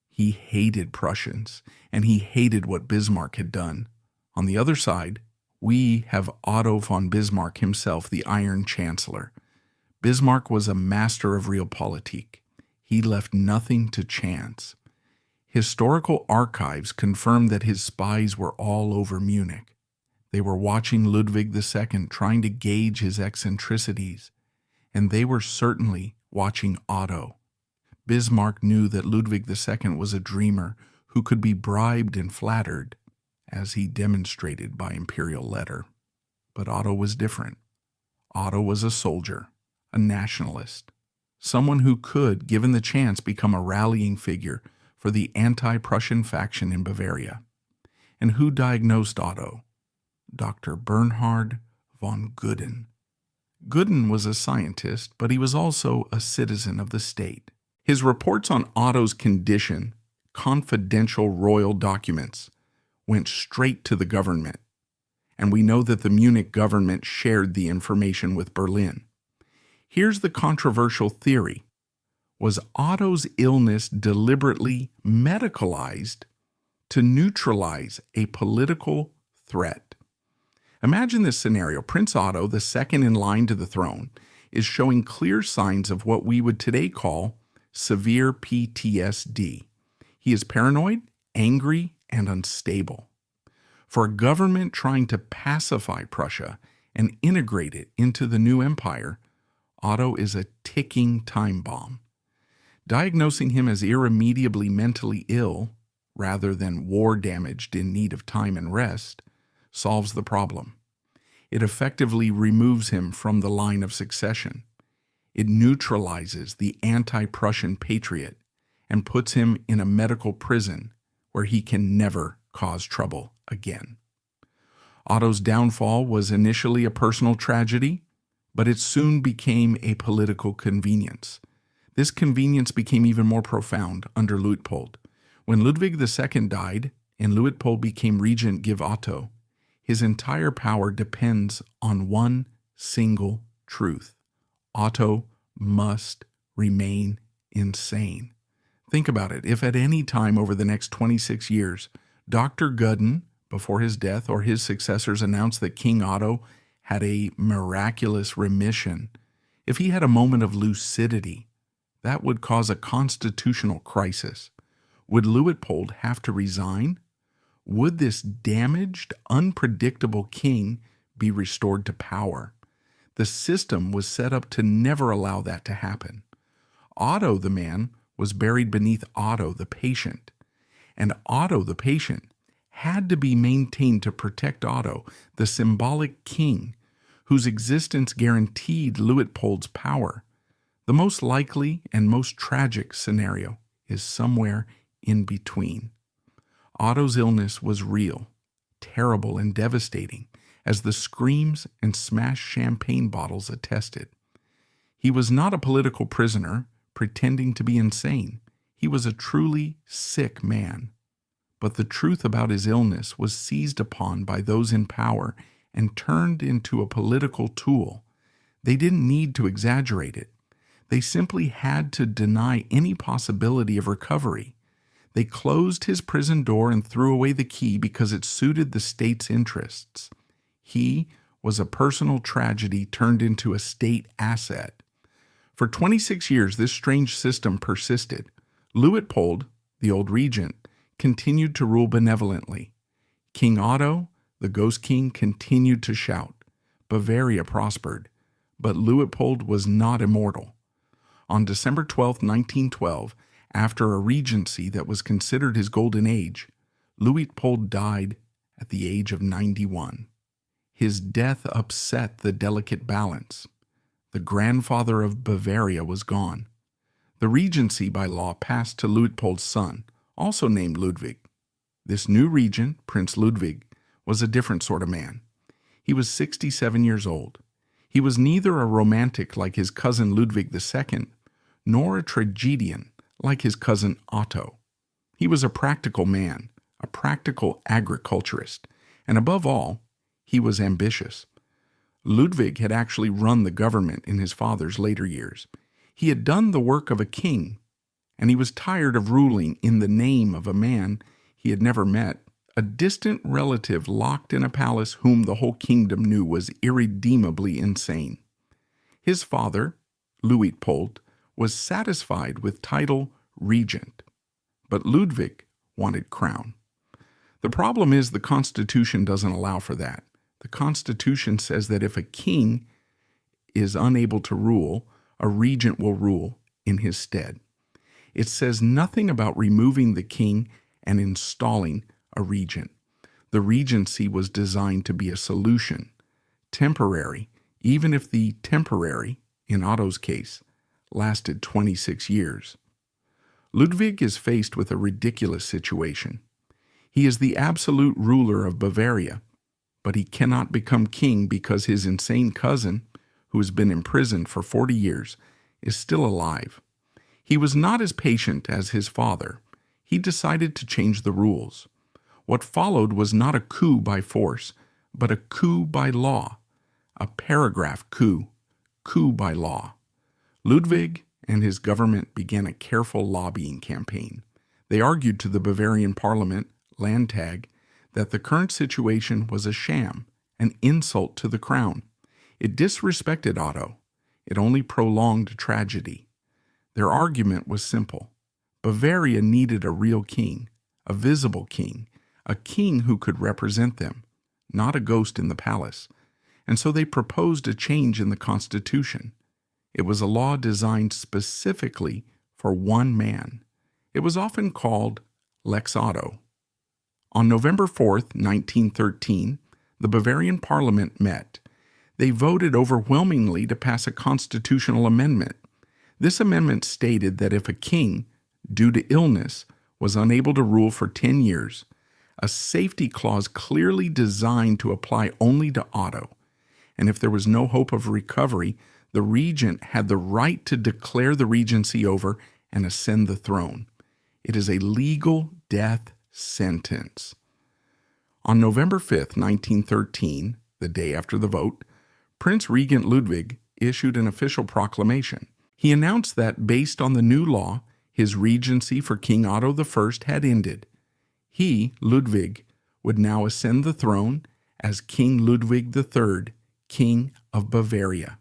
He hated Prussians, and he hated what Bismarck had done. On the other side, we have Otto von Bismarck himself, the Iron Chancellor. Bismarck was a master of realpolitik. He left nothing to chance. Historical archives confirm that his spies were all over Munich. They were watching Ludwig II, trying to gauge his eccentricities, and they were certainly watching Otto. Bismarck knew that Ludwig II was a dreamer who could be bribed and flattered, as he demonstrated by imperial letter. But Otto was different. Otto was a soldier, a nationalist, someone who could, given the chance, become a rallying figure for the anti-Prussian faction in Bavaria. And who diagnosed Otto? Dr. Bernhard von Gudden. Gudden was a scientist, but he was also a citizen of the state. His reports on Otto's condition, confidential royal documents, went straight to the government, and we know that the Munich government shared the information with Berlin. Here's the controversial theory. Was Otto's illness deliberately medicalized to neutralize a political threat? Imagine this scenario. Prince Otto, the second in line to the throne, is showing clear signs of what we would today call severe PTSD. He is paranoid, angry, and unstable. For a government trying to pacify Prussia and integrate it into the new empire, Otto is a ticking time bomb. Diagnosing him as irremediably mentally ill, rather than war-damaged in need of time and rest, solves the problem. It effectively removes him from the line of succession. It neutralizes the anti-Prussian patriot and puts him in a medical prison where he can never cause trouble again. Otto's downfall was initially a personal tragedy, but it soon became a political convenience. This convenience became even more profound under Luitpold. When Ludwig II died and Luitpold became regent give Otto, his entire power depends on one single truth. Otto must remain insane. Think about it. If at any time over the next 26 years, Dr. Gudden, before his death, or his successors announced that King Otto had a miraculous remission, if he had a moment of lucidity, that would cause a constitutional crisis. Would Luitpold have to resign? Would this damaged, unpredictable king be restored to power? The system was set up to never allow that to happen. Otto, the man, was buried beneath Otto, the patient. And Otto, the patient, had to be maintained to protect Otto, the symbolic king, whose existence guaranteed Luitpold's power. The most likely and most tragic scenario is somewhere in between. Otto's illness was real, terrible and devastating, as the screams and smashed champagne bottles attested. He was not a political prisoner pretending to be insane. He was a truly sick man. But the truth about his illness was seized upon by those in power and turned into a political tool. They didn't need to exaggerate it. They simply had to deny any possibility of recovery. They closed his prison door and threw away the key because it suited the state's interests. He was a personal tragedy turned into a state asset. For 26 years, this strange system persisted. Luitpold, the old regent, continued to rule benevolently. King Otto, the Ghost King, continued to shout. Bavaria prospered, but Luitpold was not immortal. On December 12, 1912, after a regency that was considered his golden age, Luitpold died at the age of 91. His death upset the delicate balance. The grandfather of Bavaria was gone. The regency by law passed to Luitpold's son, also named Ludwig. This new regent, Prince Ludwig, was a different sort of man. He was 67 years old. He was neither a romantic like his cousin Ludwig II, nor a tragedian like his cousin Otto. He was a practical man, a practical agriculturist, and above all, he was ambitious. Ludwig had actually run the government in his father's later years. He had done the work of a king, and he was tired of ruling in the name of a man he had never met, a distant relative locked in a palace whom the whole kingdom knew was irredeemably insane. His father, Luitpold, was satisfied with title regent, but Ludwig wanted crown. The problem is the Constitution doesn't allow for that. The Constitution says that if a king is unable to rule, a regent will rule in his stead. It says nothing about removing the king and installing a regent. The regency was designed to be a solution, temporary, even if the temporary, in Otto's case, lasted 26 years. Ludwig is faced with a ridiculous situation. He is the absolute ruler of Bavaria, but he cannot become king because his insane cousin, who has been imprisoned for 40 years, is still alive. He was not as patient as his father. He decided to change the rules. What followed was not a coup by force, but a coup by law, a paragraph coup by law. Ludwig and his government began a careful lobbying campaign. They argued to the Bavarian parliament, Landtag, that the current situation was a sham, an insult to the crown. It disrespected Otto. It only prolonged tragedy. Their argument was simple. Bavaria needed a real king, a visible king, a king who could represent them, not a ghost in the palace. And so they proposed a change in the Constitution. It was a law designed specifically for one man. It was often called Lex Otto. On November 4th, 1913, the Bavarian parliament met. They voted overwhelmingly to pass a constitutional amendment. This amendment stated that if a king, due to illness, was unable to rule for 10 years, a safety clause clearly designed to apply only to Otto, and if there was no hope of recovery, the regent had the right to declare the regency over and ascend the throne. It is a legal death sentence. On November 5th, 1913, the day after the vote, Prince Regent Ludwig issued an official proclamation. He announced that, based on the new law, his regency for King Otto I had ended. He, Ludwig, would now ascend the throne as King Ludwig III, King of Bavaria.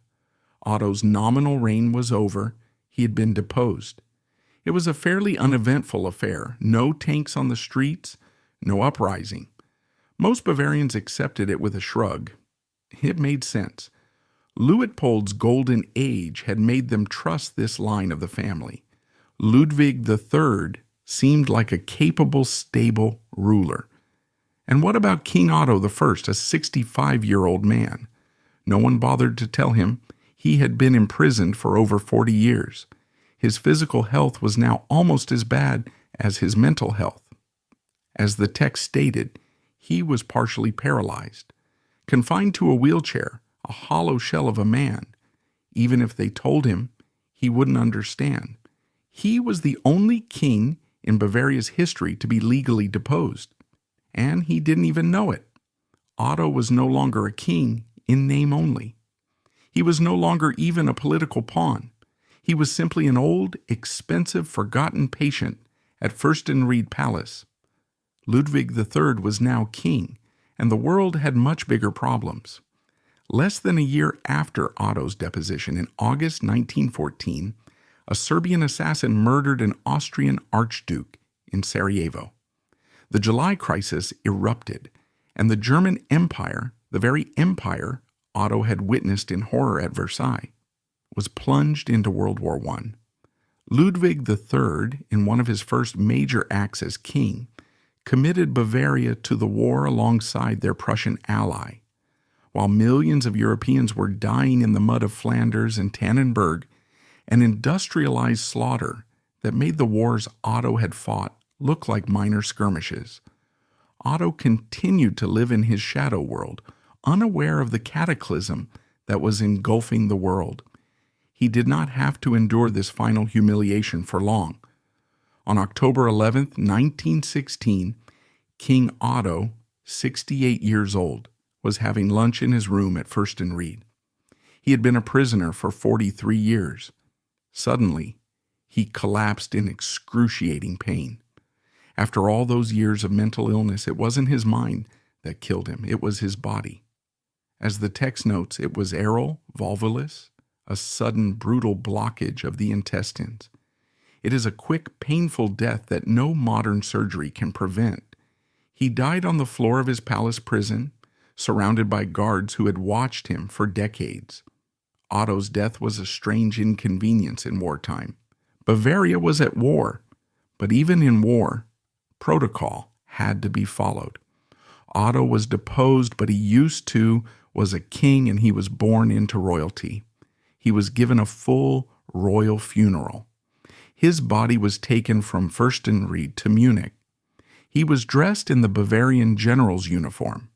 Otto's nominal reign was over. He had been deposed. It was a fairly uneventful affair. No tanks on the streets, no uprising. Most Bavarians accepted it with a shrug. It made sense. Luitpold's golden age had made them trust this line of the family. Ludwig III seemed like a capable, stable ruler. And what about King Otto I, a 65-year-old man? No one bothered to tell him he had been imprisoned for over 40 years. His physical health was now almost as bad as his mental health. As the text stated, He was partially paralyzed, confined to a wheelchair, a hollow shell of a man. Even if they told him, he wouldn't understand. He was the only king in Bavaria's history to be legally deposed, and he didn't even know it. Otto was no longer a king in name only. He was no longer even a political pawn. He was simply an old, expensive, forgotten patient at Fürstenried Palace. Ludwig III was now king, and the world had much bigger problems. Less than a year after Otto's deposition, in August 1914, a Serbian assassin murdered an Austrian archduke in Sarajevo. The July crisis erupted, and the German Empire, the very empire Otto had witnessed in horror at Versailles, was plunged into World War I. Ludwig III, in one of his first major acts as king, committed Bavaria to the war alongside their Prussian ally. While millions of Europeans were dying in the mud of Flanders and Tannenberg, an industrialized slaughter that made the wars Otto had fought look like minor skirmishes. Otto continued to live in his shadow world, unaware of the cataclysm that was engulfing the world. He did not have to endure this final humiliation for long. On October 11, 1916, King Otto, 68 years old, was having lunch in his room at Fürstenried. He had been a prisoner for 43 years. Suddenly, he collapsed in excruciating pain. After all those years of mental illness, it wasn't his mind that killed him, it was his body. As the text notes, it was aral volvulus, a sudden, brutal blockage of the intestines. It is a quick, painful death that no modern surgery can prevent. He died on the floor of his palace prison, surrounded by guards who had watched him for decades. Otto's death was a strange inconvenience in wartime. Bavaria was at war, but even in war, protocol had to be followed. Otto was deposed, but he was a king, and he was born into royalty. He was given a full royal funeral. His body was taken from Fürstenried to Munich. He was dressed in the Bavarian general's uniform,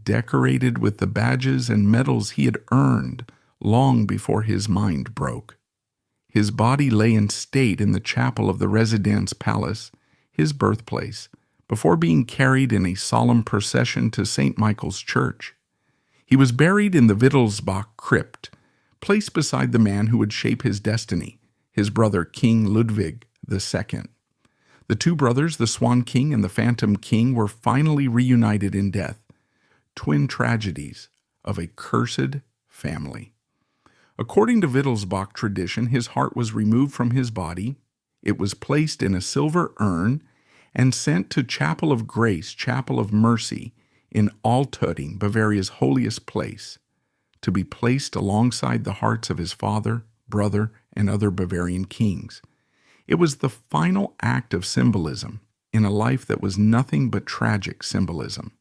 decorated with the badges and medals he had earned long before his mind broke. His body lay in state in the chapel of the Residence Palace, his birthplace, before being carried in a solemn procession to St. Michael's Church. He was buried in the Wittelsbach crypt, placed beside the man who would shape his destiny, his brother King Ludwig II. The two brothers, the Swan King and the Phantom King, were finally reunited in death, twin tragedies of a cursed family. According to Wittelsbach tradition, his heart was removed from his body. It was placed in a silver urn and sent to Chapel of Grace, Chapel of Mercy, in Altötting, Bavaria's holiest place, to be placed alongside the hearts of his father, brother, and other Bavarian kings. It was the final act of symbolism in a life that was nothing but tragic symbolism.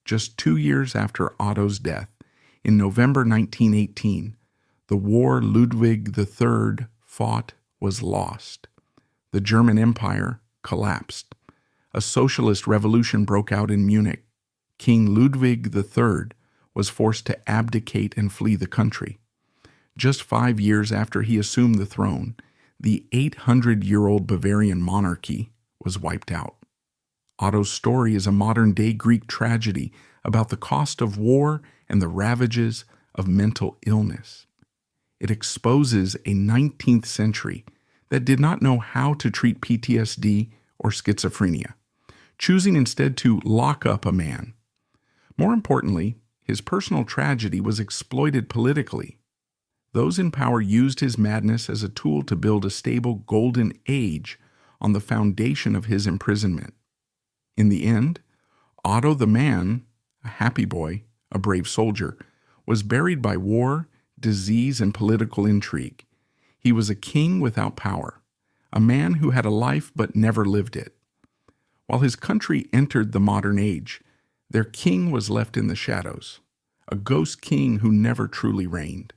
Just 2 years after Otto's death, in November 1918, the war Ludwig III fought was lost. The German Empire collapsed. A socialist revolution broke out in Munich. King Ludwig III was forced to abdicate and flee the country. Just 5 years after he assumed the throne, the 800-year-old Bavarian monarchy was wiped out. Otto's story is a modern-day Greek tragedy about the cost of war and the ravages of mental illness. It exposes a 19th century that did not know how to treat PTSD or schizophrenia, choosing instead to lock up a man. More importantly, his personal tragedy was exploited politically. Those in power used his madness as a tool to build a stable golden age on the foundation of his imprisonment. In the end, Otto the man, a happy boy, a brave soldier, was buried by war, disease, and political intrigue. He was a king without power, a man who had a life but never lived it. While his country entered the modern age, their king was left in the shadows, a ghost king who never truly reigned.